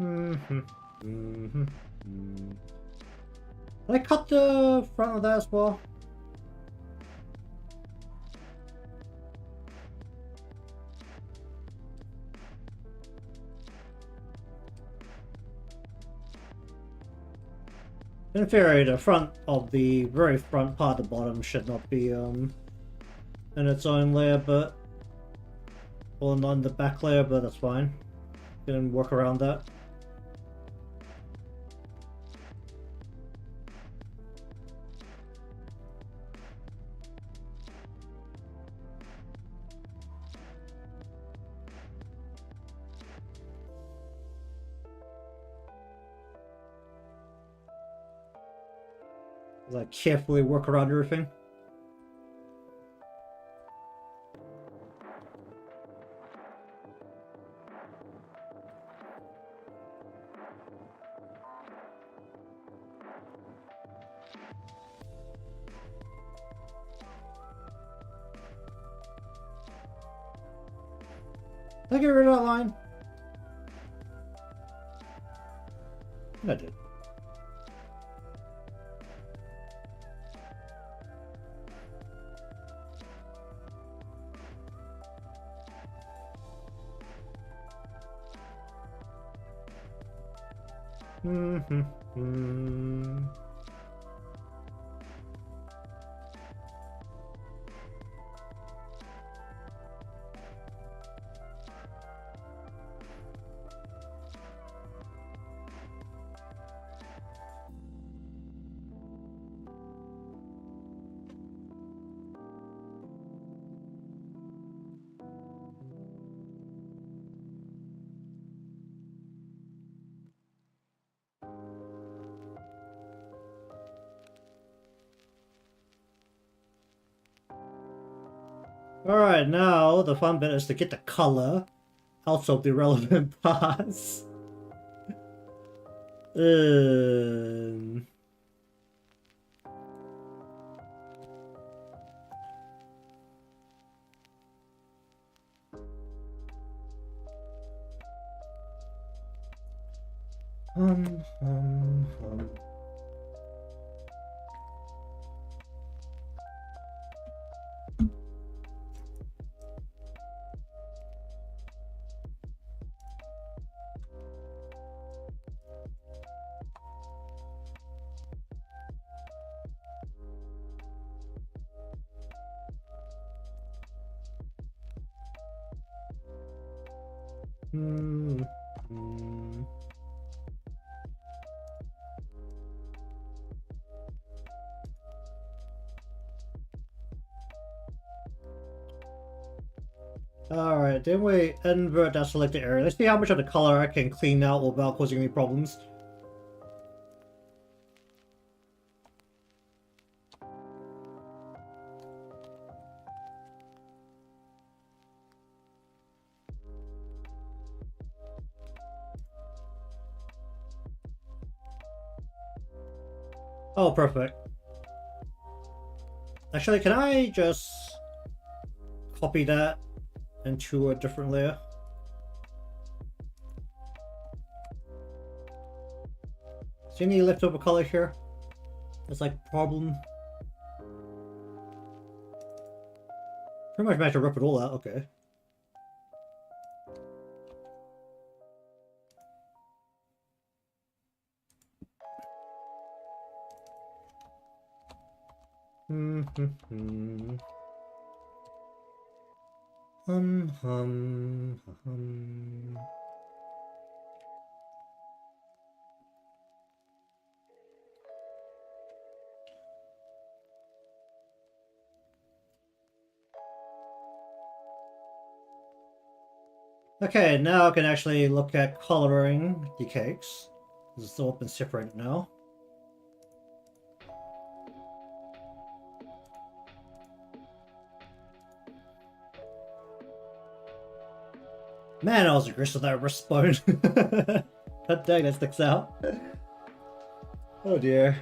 Did I cut the front of that as well? In theory, the front of the very front part of the bottom should not be in its own layer, but or not in the back layer, but that's fine. Can work around that. Like carefully work around everything. Did I get rid of that line? I did. Alright, now the fun bit is to get the color out of the relevant parts. Hum. Alright, then we invert that selected area. Let's see how much of the color I can clean out without causing any problems. Oh, perfect. Actually, can I just copy that into a different layer? See any leftover color here? It's like problem. Pretty much managed to rip it all out, okay. Okay, now I can actually look at coloring the cakes. It's all been separated now. Man, I was aggressive with that wrist bone. God dang, that sticks out. Oh dear.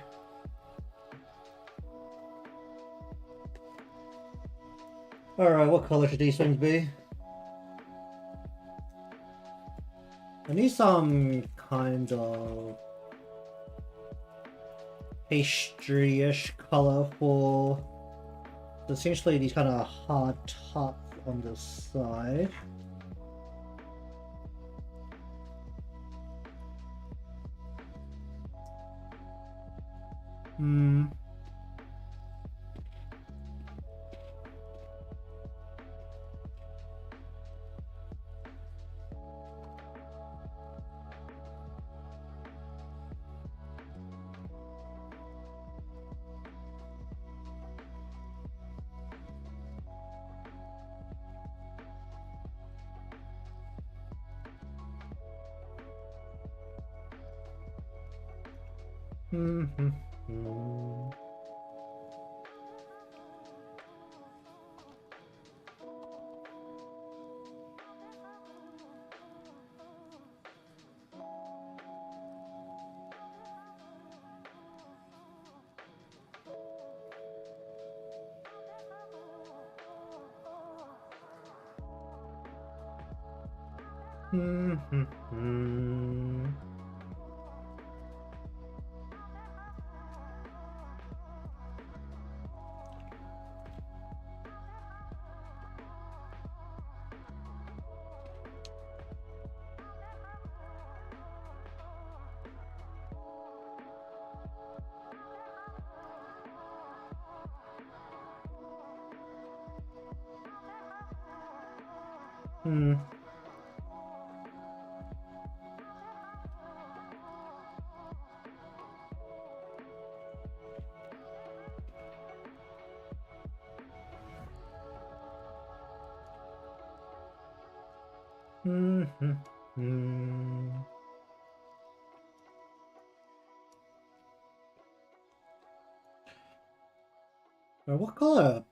Alright, what color should these things be? I need some kind of pastry-ish color for essentially these kind of hard tops on the side. What color?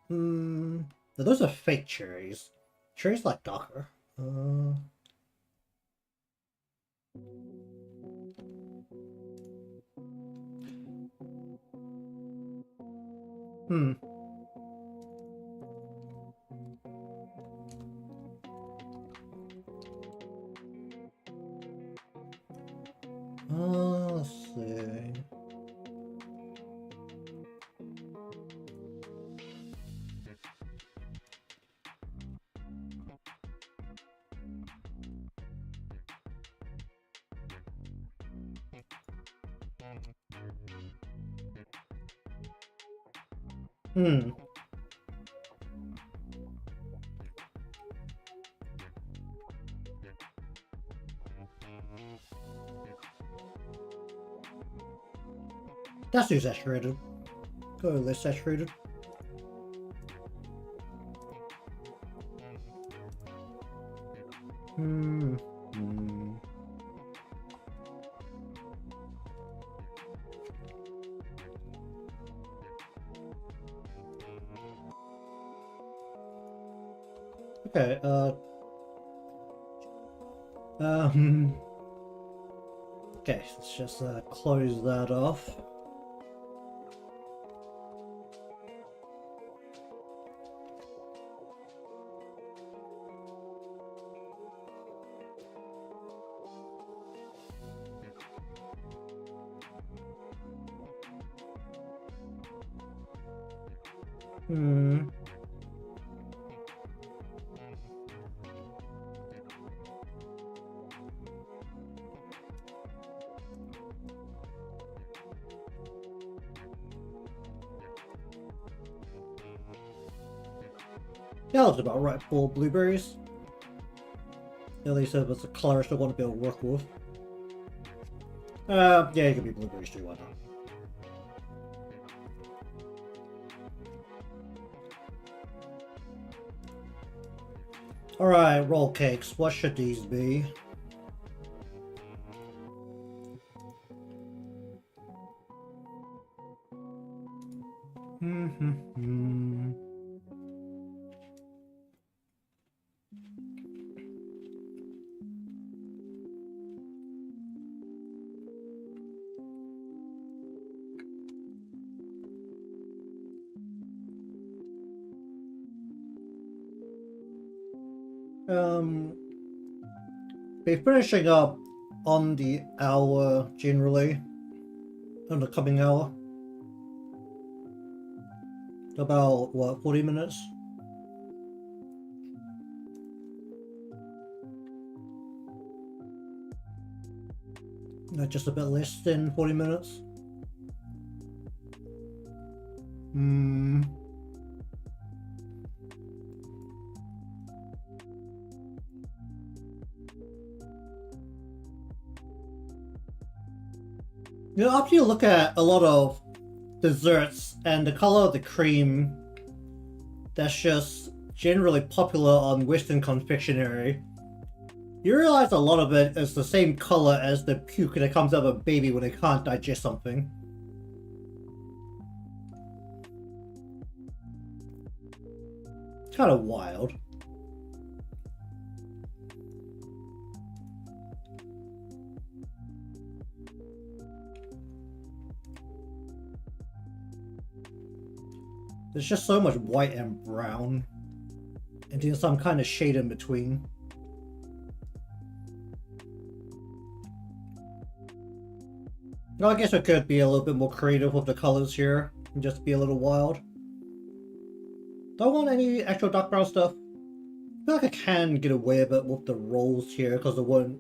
Those are fake cherries. Cherries like darker. Let's see. That's too saturated. Go less saturated. Okay, okay, let's just close that off. Yeah, that's about right for blueberries. At least if it's a color I still want to be able to work with. Yeah, it could be blueberries too, why not? Alright, roll cakes. What should these be? Be finishing up on the hour generally, on the coming hour. About what, 40 minutes? No, just a bit less than 40 minutes. You know, after you look at a lot of desserts and the color of the cream that's just generally popular on Western confectionery, you realize a lot of it is the same color as the puke that comes out of a baby when they can't digest something. It's kind of wild. There's just so much white and brown, and then some kind of shade in between. Well, I guess we could be a little bit more creative with the colors here, and just be a little wild. Don't want any actual dark brown stuff. I feel like I can get away a bit with the rolls here, because it won't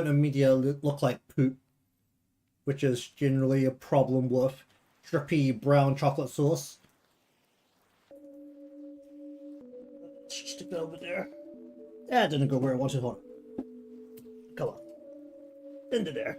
immediately look like poop, which is generally a problem with drippy brown chocolate sauce. Let's just stick that over there. That didn't go where I wanted. Hold on. Come on. Into there.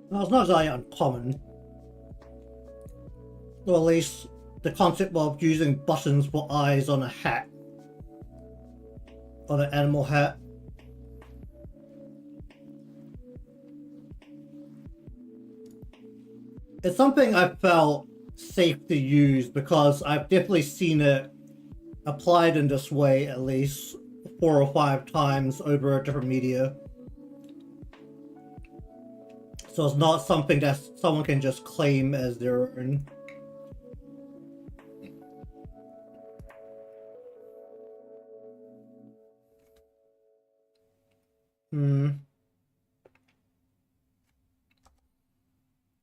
Well, it's not exactly uncommon. Or at least the concept of using buttons for eyes on a hat. On an animal hat. It's something I felt safe to use because I've definitely seen it applied in this way at least 4 or 5 times over a different media. So it's not something that someone can just claim as their own.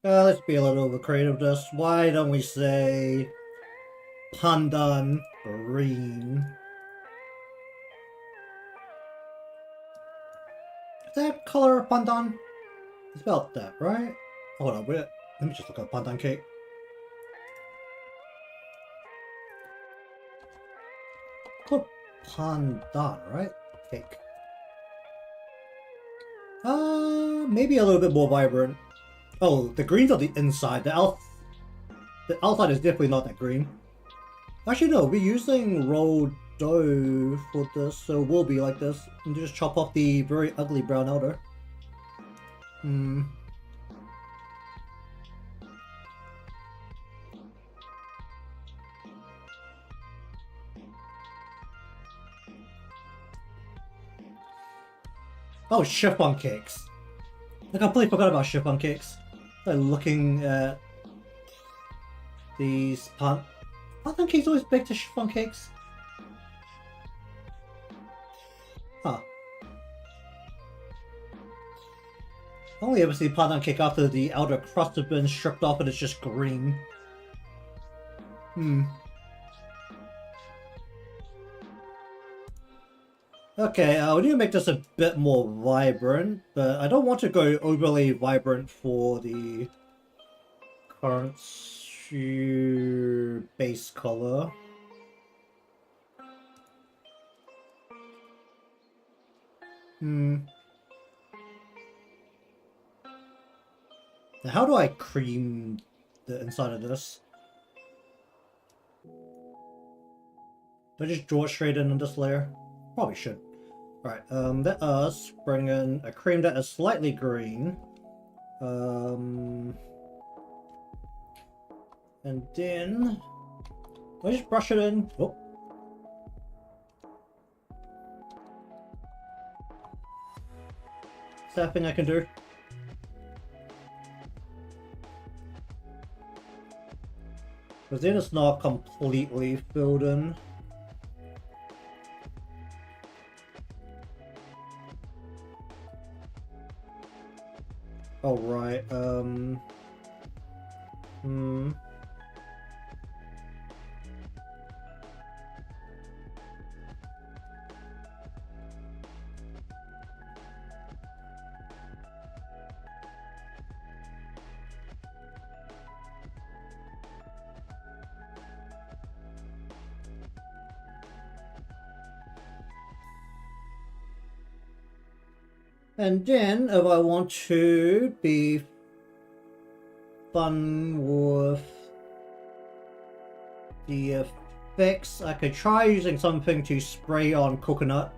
Let's be a little bit creative with this. Why don't we say pandan green? Is that color pandan? It's about that, right? Hold on, wait. Let me just look up pandan cake. Called pandan, right? Cake. Maybe a little bit more vibrant. Oh, the green's on the inside. The outside is definitely not that green. Actually, no, we're using rolled dough for this, so it will be like this. And just chop off the very ugly brown outer. Oh, chiffon cakes. I completely forgot about chiffon cakes. I'm looking at these pandan cakes always baked to chiffon cakes. Huh. I only ever see pandan cake after the outer crust has been stripped off and it's just green. Okay, we need to make this a bit more vibrant, but I don't want to go overly vibrant for the current base color. Now how do I cream the inside of this? Do I just draw it straight in this layer? Probably should. Alright, let us bring in a cream that is slightly green. And then I just brush it in. Oh. Is that a thing I can do? Because then it's not completely filled in. Oh, right, And then, if I want to be fun with the effects, I could try using something to spray on coconut.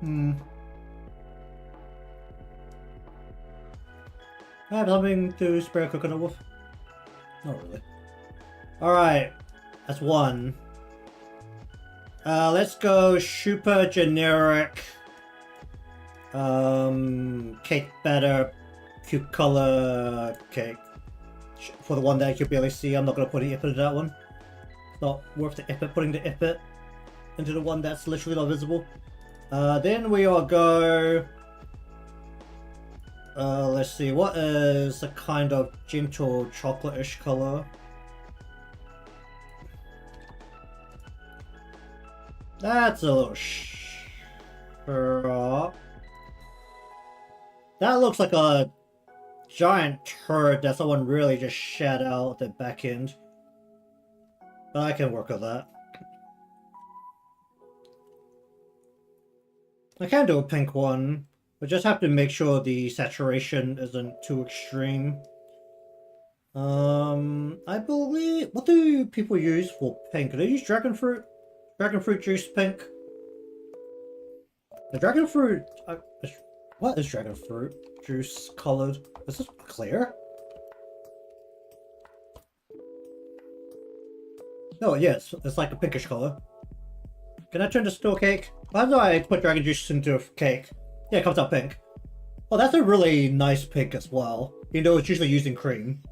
I have something to spray a coconut with? Not really. Alright, that's one. Let's go super generic. Cake batter, cute color cake. For the one that you can barely see, I'm not going to put an effort into that one. It's not worth the effort putting the effort into the one that's literally not visible. Then we will go... let's see, what is a kind of gentle chocolate-ish color? That's a little sharp. That looks like a giant turd that someone really just shat out the back end. But I can work with that. I can do a pink one, but just have to make sure the saturation isn't too extreme. I believe... What do people use for pink? Do they use dragon fruit? Dragon fruit juice pink? The dragon fruit... What is dragon fruit juice colored? Is this clear? No, yes, it's like a pinkish color. Can I turn this to a cake? How do I put dragon juice into a cake? Yeah, it comes out pink. Oh, that's a really nice pink as well. You know, it's usually using cream.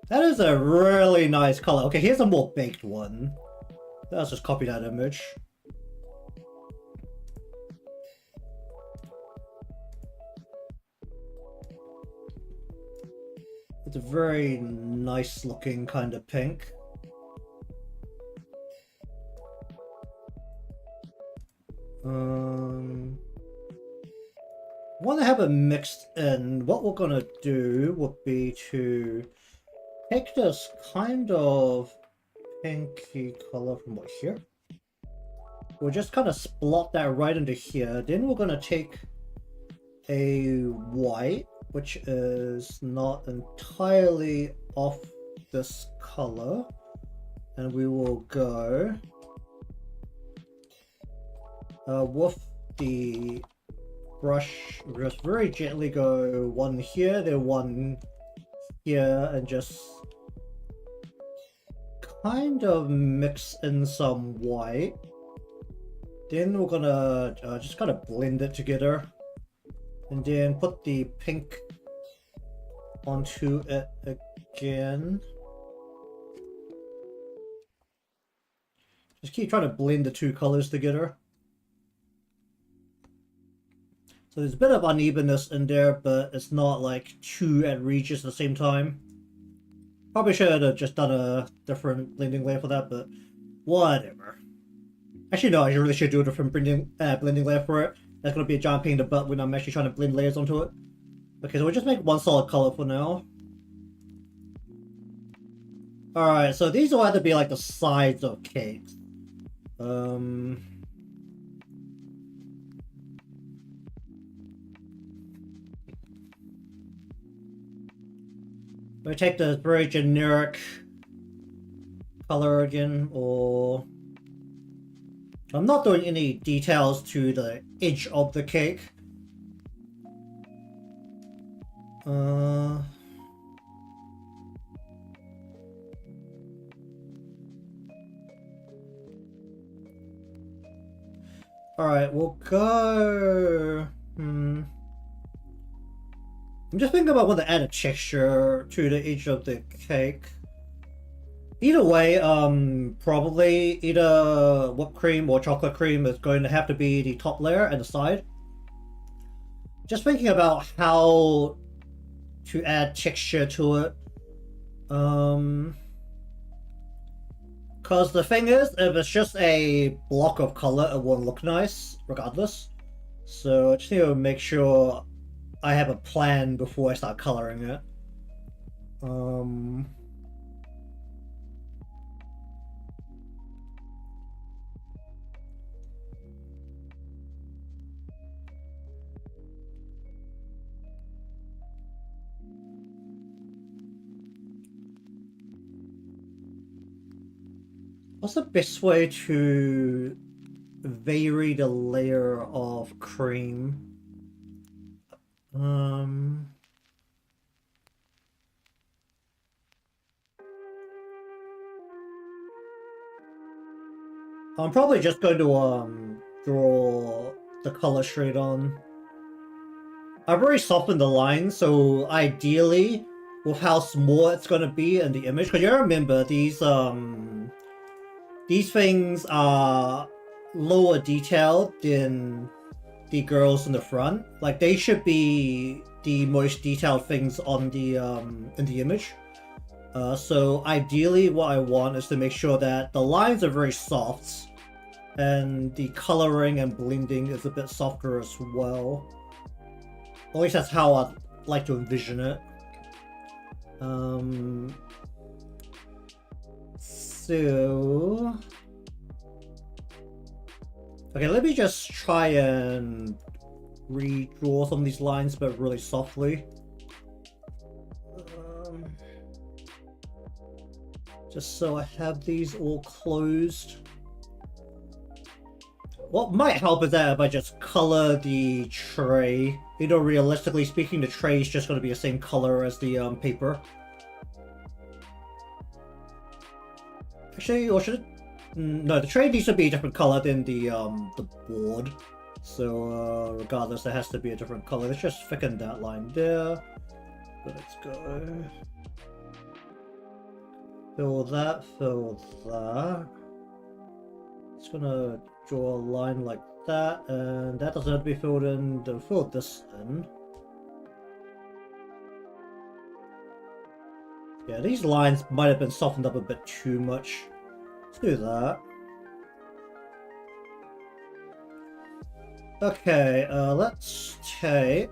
That is a really nice color. Okay, here's a more baked one. Let's just copy that image. It's a very nice looking kind of pink. Want to have it mixed in. What we're gonna do would be to take this kind of pinky color from what here. We'll just kind of splot that right into here. Then we're gonna take a white, which is not entirely off this color, and we will go with the brush, just very gently go one here, then one here, and just kind of mix in some white. Then we're gonna just kind of blend it together, and then put the pink onto it again. Just keep trying to blend the two colors together. So there's a bit of unevenness in there, but it's not like too egregious at the same time. Probably should have just done a different blending layer for that, but whatever. Actually, no, I really should do a different blending layer for it. That's going to be a giant pain in the butt when I'm actually trying to blend layers onto it. Okay, so we'll just make one solid color for now. Alright, so these will have to be like the sides of cakes. We take the very generic color again, or I'm not doing any details to the edge of the cake. Alright, we'll go... I'm just thinking about whether to add a texture to the edge of the cake. Either way, probably either whipped cream or chocolate cream is going to have to be the top layer and the side. Just thinking about how to add texture to it. Because the thing is, if it's just a block of color, it won't look nice, regardless. So I just need to make sure I have a plan before I start coloring it. What's the best way to vary the layer of cream? I'm probably just going to draw the color straight on. I've already softened the line, so ideally, with how small it's going to be in the image, because you remember these things are lower detailed than the girls in the front. Like, they should be the most detailed things on the in the image. So ideally what I want is to make sure that the lines are very soft and the coloring and blending is a bit softer as well. At least that's how I'd like to envision it. So... okay, let me just try and redraw some of these lines, but really softly. Just so I have these all closed. What might help is that if I just color the tray. You know, realistically speaking, the tray is just going to be the same color as the paper. Actually, or should it? No, the tray needs to be a different color than the board. So regardless, it has to be a different color. Let's just thicken that line there. Let's go. Fill that, fill that. Just gonna draw a line like that, and that doesn't have to be filled in. Then fill this in. Yeah, these lines might have been softened up a bit too much. Let's do that. Okay, let's take...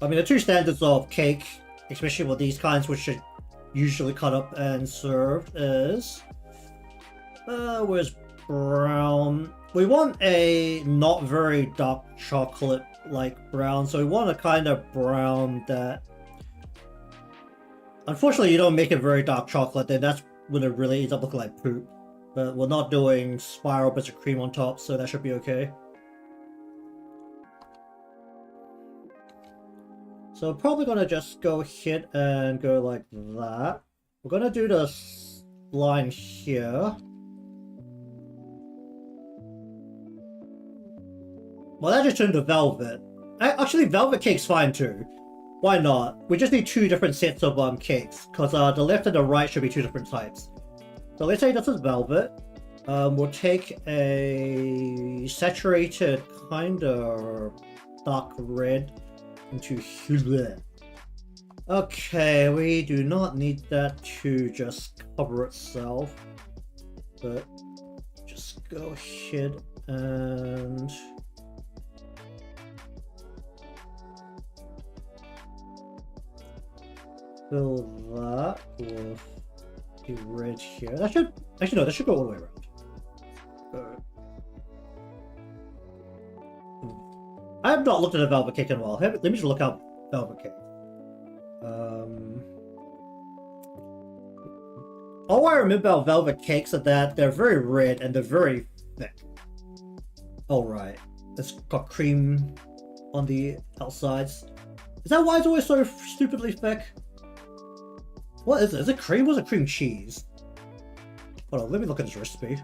I mean, the two standards of cake, especially with these kinds which are usually cut up and served, is... where's brown? We want a not very dark chocolate-like brown, so we want a kind of brown that... Unfortunately, you don't make it very dark chocolate, then that's when it really ends up looking like poop. But we're not doing spiral bits of cream on top, so that should be okay. So probably gonna just go ahead and go like that. We're gonna do this line here. Well, that just turned to velvet. Actually, velvet cake's fine too. Why not? We just need two different sets of cakes, because the left and the right should be two different types. So let's say this is velvet. We'll take a saturated kind of dark red into here. Okay, we do not need that to just cover itself, but just go ahead and fill that with the red here. That should actually no, that should go all the way around. I have not looked at a velvet cake in a while. Let me just look up velvet cake. All I remember about velvet cakes are that they're very red and they're very thick. Oh right, it's got cream on the outsides. Is that why it's always so stupidly thick? What is it? Is it cream? Or is it cream cheese? Hold on, let me look at this recipe.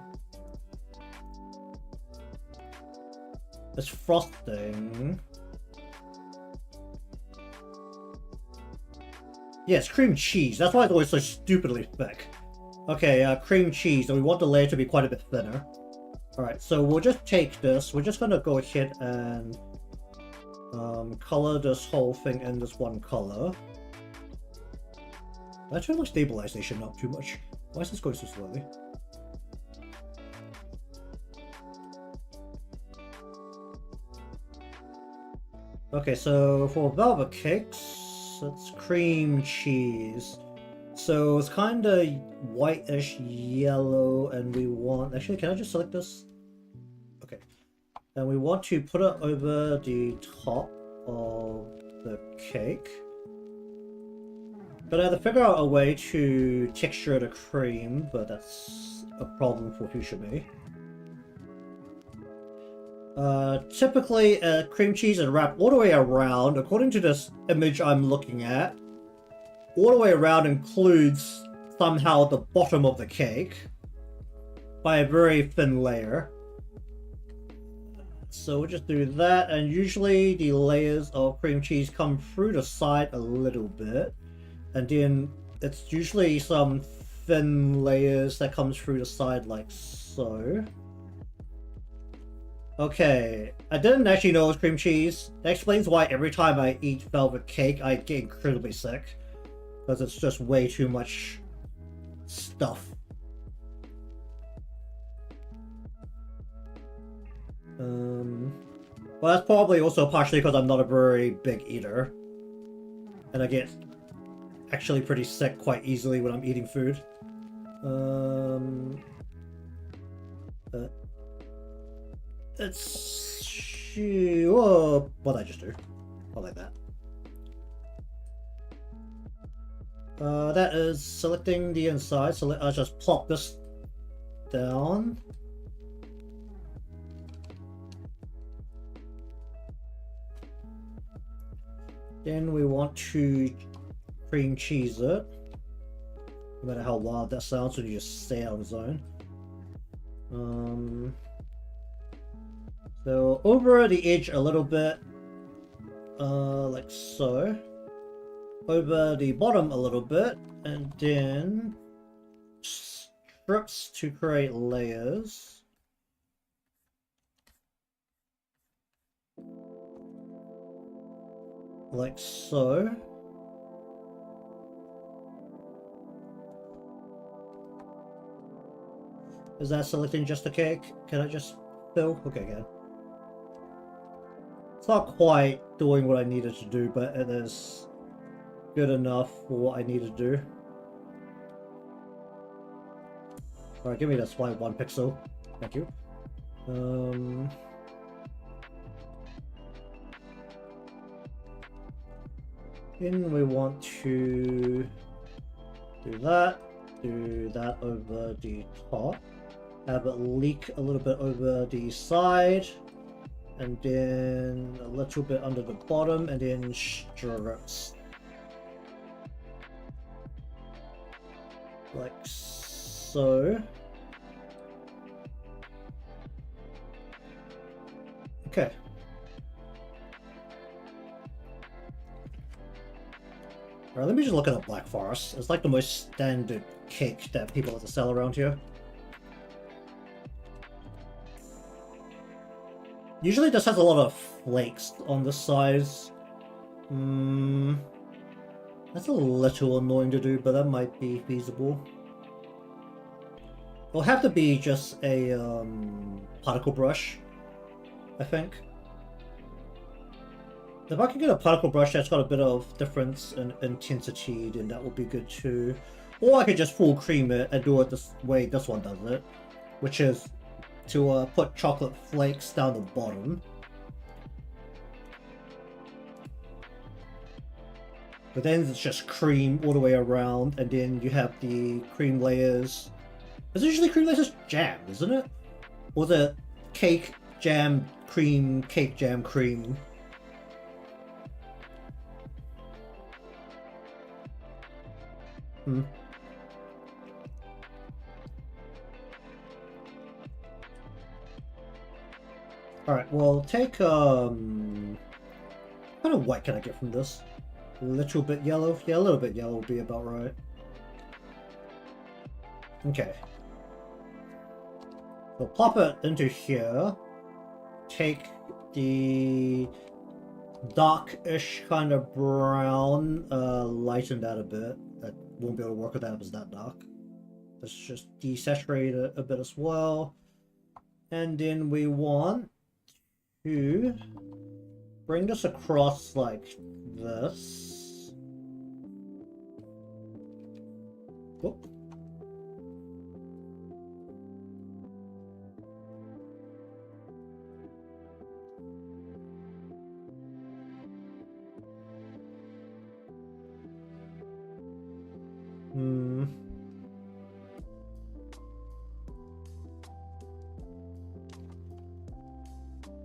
It's frosting. Yes, cream cheese. That's why it's always so stupidly thick. Okay, cream cheese, and we want the layer to be quite a bit thinner. Alright, so we'll just take this. We're just gonna go ahead and color this whole thing in this one color. That should like stabilization not too much. Why is this going so slowly? Okay, so for velvet cakes, it's cream cheese. So it's kind of whitish yellow, and we want... Actually, can I just select this? Okay. And we want to put it over the top of the cake. But I had to figure out a way to texture the cream, but that's a problem for future me. Typically, cream cheese is wrapped all the way around. According to this image I'm looking at, all the way around includes somehow the bottom of the cake by a very thin layer. So we'll just do that, and usually the layers of cream cheese come through the side a little bit, and then it's usually some thin layers that comes through the side like so. Okay, I didn't actually know it was cream cheese. That explains why every time I eat velvet cake I get incredibly sick. Because it's just way too much stuff. Well, that's probably also partially because I'm not a very big eater. And I get actually pretty sick quite easily when I'm eating food. It's... Whoa, what'd I just do? I like that. That is selecting the inside, so I'll just plop this down. Then we want to cream cheese it. No matter how wild that sounds, so you just stay on its own. So over the edge a little bit, like so. Over the bottom a little bit, and then strips to create layers. Like so. Is that selecting just the cake? Can I just fill? Okay, good. It's not quite doing what I needed to do, but it is good enough for what I need to do. Alright, give me that slide 1 pixel. Thank you. Then we want to do that over the top. Have it leak a little bit over the side. And then a little bit under the bottom, and then strips. Like so. Okay. Alright, let me just look at the Black Forest. It's like the most standard cake that people like to sell around here. Usually this has a lot of flakes on the sides. That's a little annoying to do, but that might be feasible. It'll have to be just a particle brush, I think. If I can get a particle brush that's got a bit of difference in intensity, then that would be good too. Or I could just full cream it and do it this way this one does it, which is to put chocolate flakes down the bottom. But then it's just cream all the way around, and then you have the cream layers. It's usually cream layers jam, isn't it? Or the cake, jam, cream, cake, jam, cream. Alright, well, take, what kind of white can I get from this? A little bit yellow? Yeah, a little bit yellow would be about right. Okay. So plop it into here. Take the dark-ish kind of brown, lighten that a bit. That won't be able to work with that if it's that dark. Let's just desaturate it a bit as well. And then we want to bring this across like this. Whoop.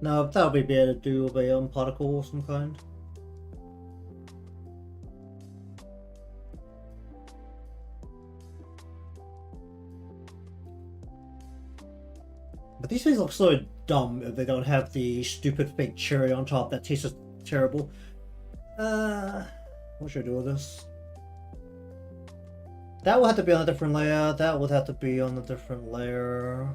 No, that would be able to do with a particle of some kind. But these things look so dumb if they don't have the stupid fake cherry on top that tastes terrible. What should I do with this? That will have to be on a different layer. That would have to be on a different layer.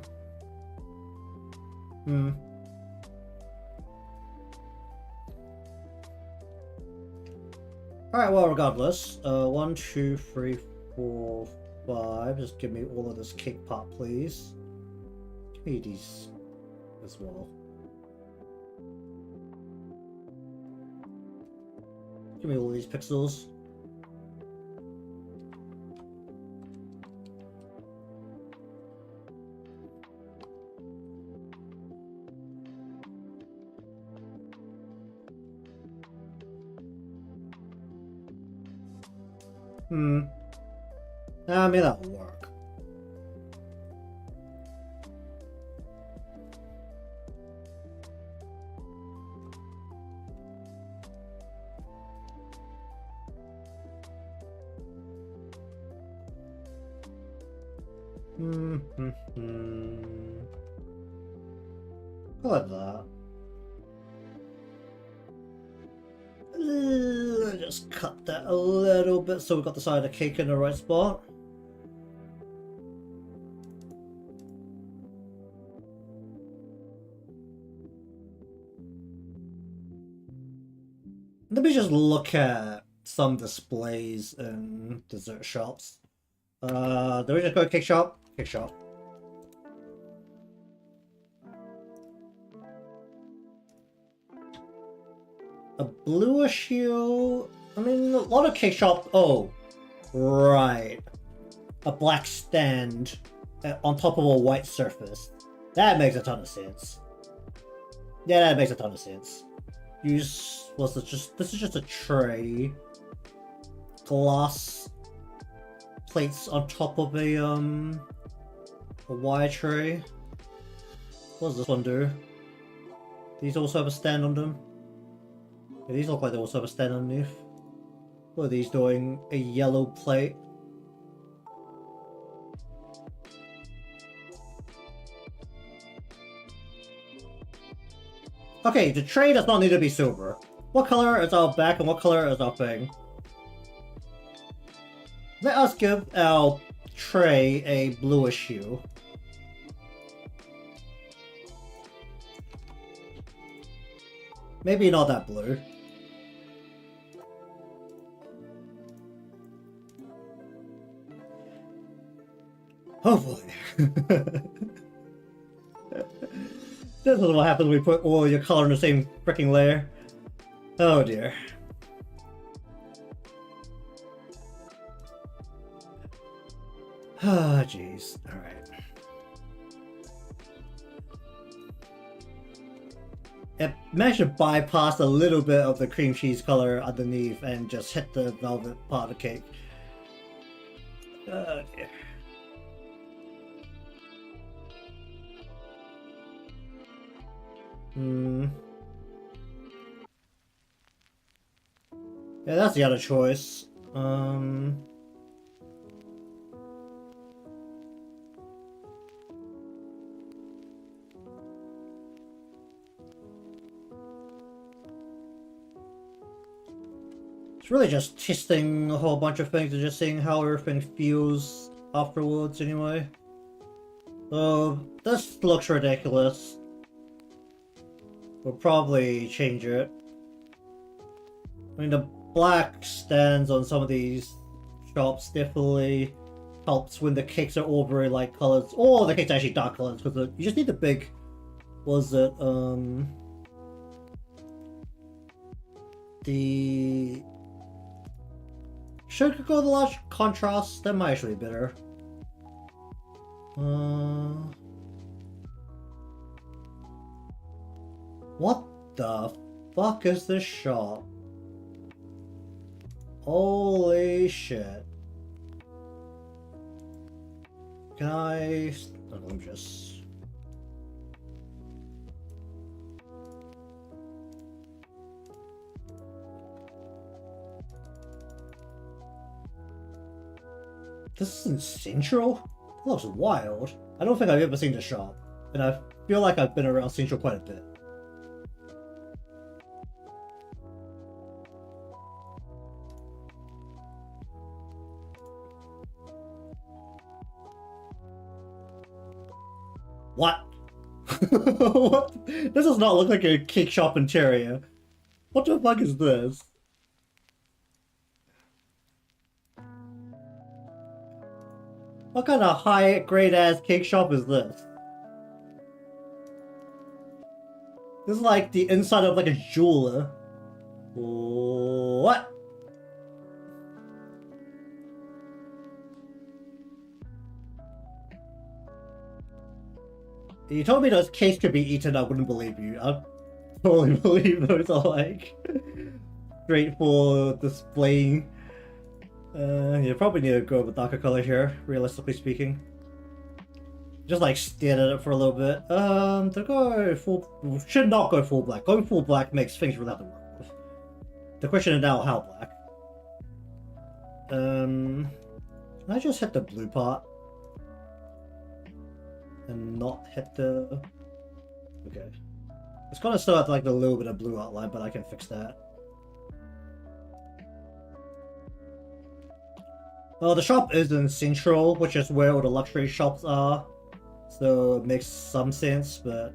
Alright, well, regardless. 1, 2, 3, 4, 5. Just give me all of this cake pop, please. Give me these as well. Give me all these pixels. I mean, that'll work. Like that. Just cut that a little bit so we've got the side of the cake in the right spot. Let me just look at some displays in dessert shops. Do we just go to cake shop? Cake shop. A bluish hue. I mean, a lot of cake shops. Oh, right. A black stand on top of a white surface. That makes a ton of sense. Yeah, that makes a ton of sense. Use this is just a tray. Glass plates on top of a wire tray. What does this one do? These also have a stand on them. Yeah, these look like they also have a stand underneath. What are these doing? A yellow plate. Okay, the tray does not need to be silver. What color is our back and what color is our thing? Let us give our tray a bluish hue. Maybe not that blue. Oh boy. This is what happens when we put all your color in the same freaking layer. Oh dear. Ah, jeez. Alright. It managed to bypass a little bit of the cream cheese color underneath and just hit the velvet part of the cake. Oh dear. Yeah, that's the other choice. It's really just testing a whole bunch of things and just seeing how everything feels afterwards anyway. So, this looks ridiculous. We'll probably change it. I mean, the black stands on some of these shops definitely helps when the cakes are all very light colors. Or the cakes are actually dark colors, because you just need the big... Was it, the... Should go the large contrast? That might actually be better. What the fuck is this shop? Holy shit. Can I... Let me just... This isn't Central? That looks wild. I don't think I've ever seen this shop. And I feel like I've been around Central quite a bit. What? What? This does not look like a cake shop interior. What the fuck is this? What kind of high grade ass cake shop is this? This is like the inside of like a jeweler. What? If you told me those cakes could be eaten, I wouldn't believe you. I'd totally believe those are like great for displaying. You probably need to go with darker color here, realistically speaking. Just like stared at it for a little bit. To go full... Should not go full black. Going full black makes things really hard to work with. The question is now how black. Can I just hit the blue part? And not hit the... Okay. It's gonna still have like a little bit of blue outline, but I can fix that. Well, the shop is in Central, which is where all the luxury shops are. So it makes some sense, but...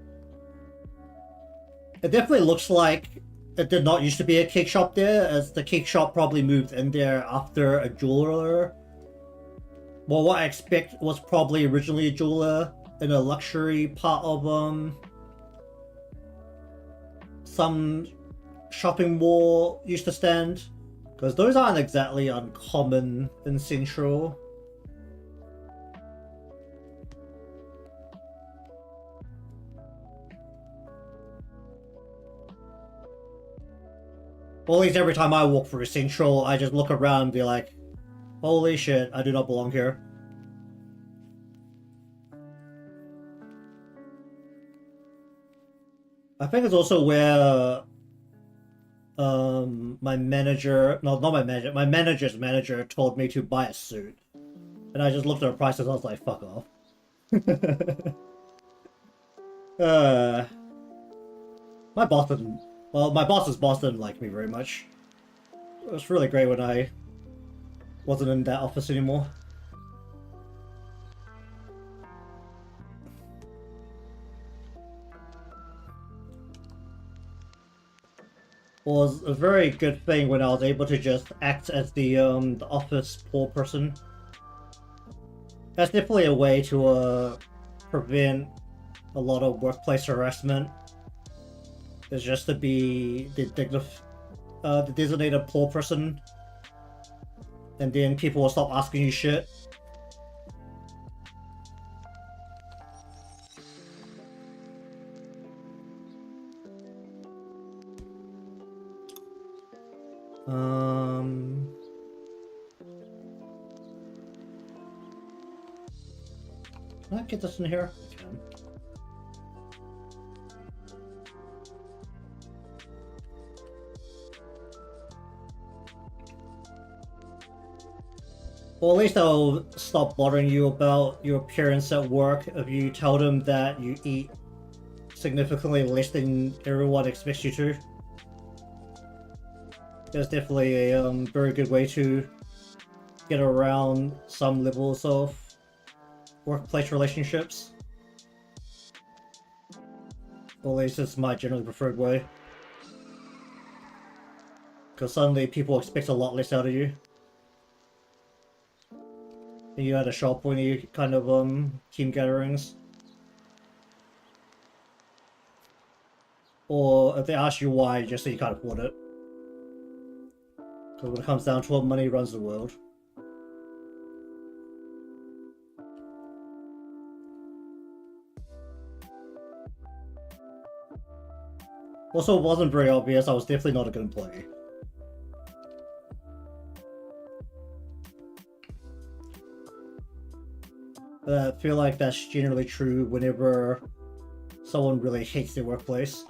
It definitely looks like it did not used to be a cake shop there, as the cake shop probably moved in there after a jeweler. Well, what I expect was probably originally a jeweler in a luxury part of some shopping mall used to stand, because those aren't exactly uncommon in Central. Well, at least every time I walk through Central, I just look around and be like, holy shit, I do not belong here. I think it's also where my manager, no, not my manager, my manager's manager told me to buy a suit. And I just looked at the prices and I was like, fuck off. My boss didn't, well, my boss's boss didn't like me very much. It was really great when I wasn't in that office anymore. Was a very good thing when I was able to just act as the office poor person. That's definitely a way to prevent a lot of workplace harassment. Is just to be the designated poor person, and then people will stop asking you shit. Can I get this in here? I can. Or at least they'll stop bothering you about your appearance at work if you tell them that you eat significantly less than everyone expects you to. There's definitely a very good way to get around some levels of workplace relationships. Or at least it's my generally preferred way. Because suddenly people expect a lot less out of you. And you had a shop when you kind of team gatherings. Or if they ask you why, just say you can't afford it. Because when it comes down to it, money runs the world. Also, it wasn't very obvious, I was definitely not a good employee. But I feel like that's generally true whenever someone really hates their workplace.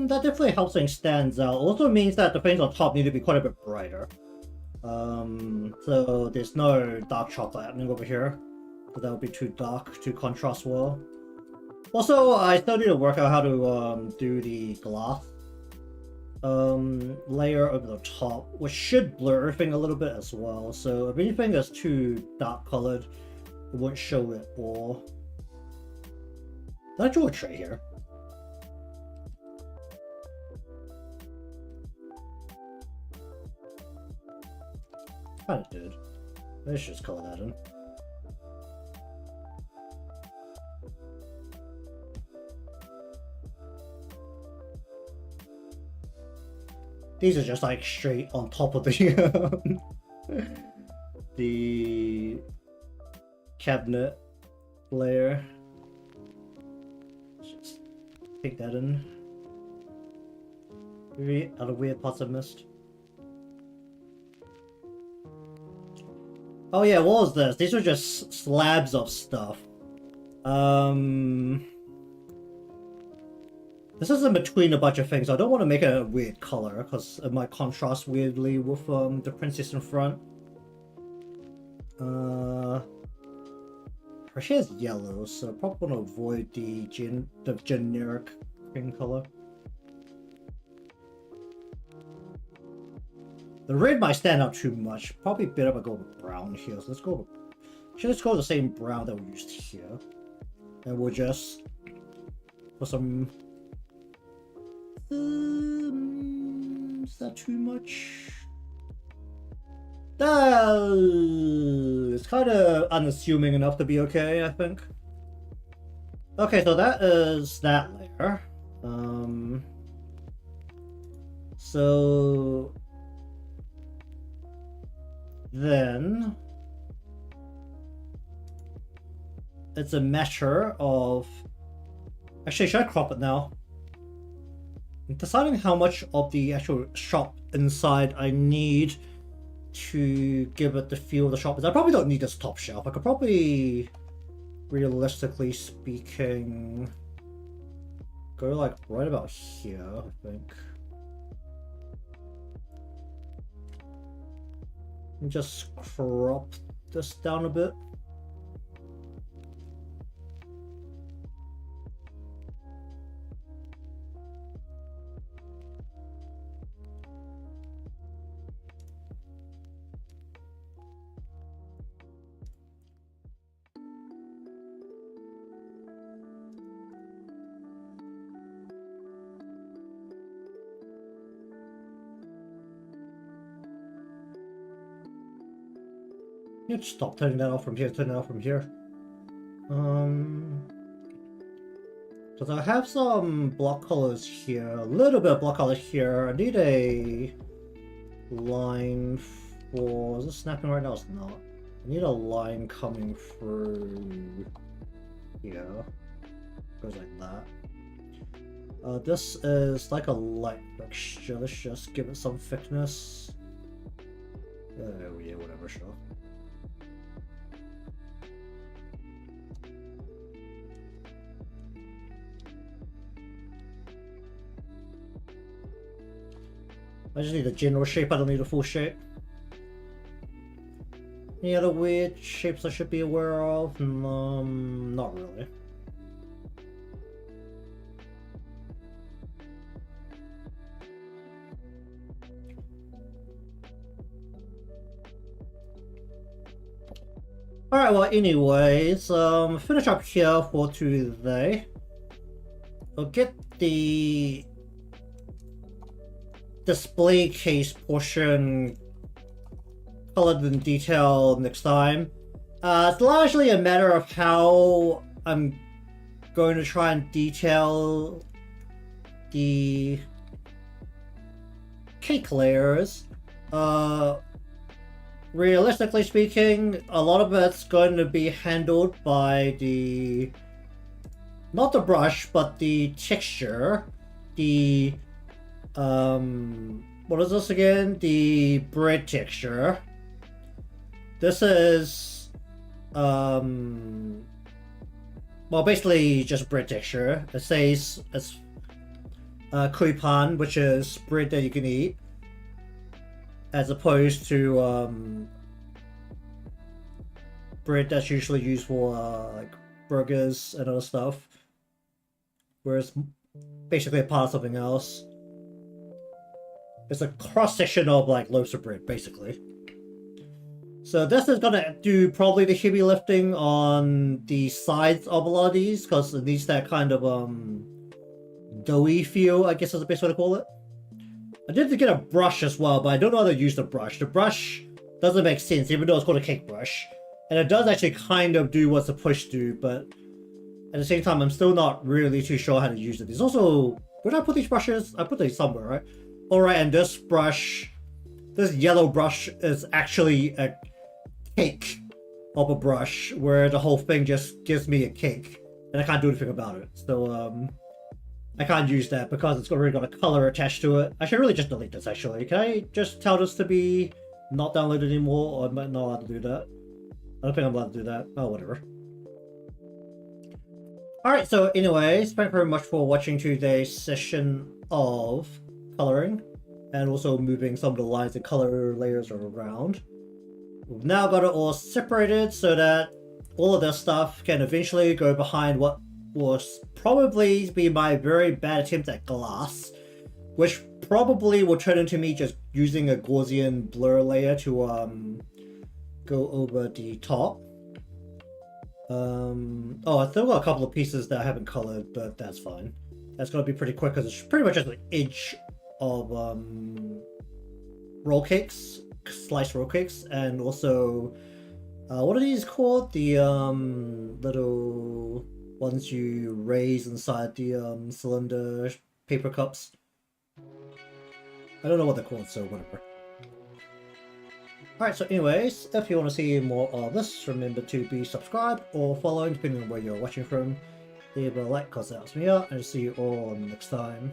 That definitely helps things stand out. Also means that the things on top need to be quite a bit brighter. So there's no dark chocolate happening over here. So that would be too dark to contrast well. Also, I still need to work out how to do the glass layer over the top, which should blur everything a little bit as well. So if anything is too dark colored, it won't show it all. Did I draw a tray here? Kinda did. Let's just color that in. These are just like straight on top of the the cabinet layer. Let's just take that in. Maybe other weird parts I missed. Oh yeah, what was this? These were just slabs of stuff. This is in between a bunch of things. I don't want to make it a weird color because it might contrast weirdly with the princess in front. Her hair's yellow, so I probably want to avoid the generic green color. The red might stand out too much. Probably better if I go with brown here. So let's go with the same brown that we used here. And we'll just put some... is that too much? It's kind of unassuming enough to be okay, I think. Okay, so that is that layer. So... then it's a matter of... Actually, should I crop it now? I'm deciding how much of the actual shop inside I need to give it the feel of the shop. I probably don't need this top shelf. I could probably, realistically speaking, go like right about here, I think. And just crop this down a bit. You stop turning that off from here, turn it off from here. Because I have some block colors here, a little bit of block colors here. I need a line for... Is it snapping right now? It's not. I need a line coming through here. Goes like that. This is like a light fixture. Let's just give it some thickness. Oh yeah, whatever, sure. I just need a general shape, I don't need a full shape. Any other weird shapes I should be aware of? Not really. Alright, well anyways, finish up here for today. I'll get the display case portion colored in detail next time. It's largely a matter of how I'm going to try and detail the cake layers. Realistically speaking, a lot of it's going to be handled by the... not the brush, but the texture. The... what is this again? The bread texture. This is... well, basically just bread texture. It says it's kuipan, which is bread that you can eat, as opposed to bread that's usually used for like burgers and other stuff, where it's basically a part of something else. It's a cross section of like loaves of bread, basically. So this is gonna do probably the heavy lifting on the sides of a lot of these, because it needs that kind of doughy feel, I guess is the best way to call it. I did get a brush as well, but I don't know how to use the brush. The brush doesn't make sense, even though it's called a cake brush. And it does actually kind of do what's supposed to, but at the same time, I'm still not really too sure how to use it. There's also... where did I put these brushes? I put these somewhere, right? Alright, and this brush... this yellow brush is actually a cake of a brush, where the whole thing just gives me a cake. And I can't do anything about it. So, I can't use that because it's already got a color attached to it. I should really just delete this, actually. Can I just tell this to be not downloaded anymore, or am I not allowed to do that? I don't think I'm allowed to do that. Oh, whatever. Alright, so anyways, thank you very much for watching today's session of coloring, and also moving some of the lines and color layers around. We've now got it all separated so that all of this stuff can eventually go behind what will probably be my very bad attempt at glass, which probably will turn into me just using a Gaussian blur layer to go over the top. Oh, I still got a couple of pieces that I haven't colored, but that's fine. That's gonna be pretty quick because it's pretty much just an edge of roll cakes, sliced roll cakes, and also what are these called? The little ones you raise inside the cylinder paper cups. I don't know what they're called, so whatever. Alright, so anyways, if you want to see more of this, remember to be subscribed or following, depending on where you're watching from. Leave a like because that helps me out, and I'll see you all next time.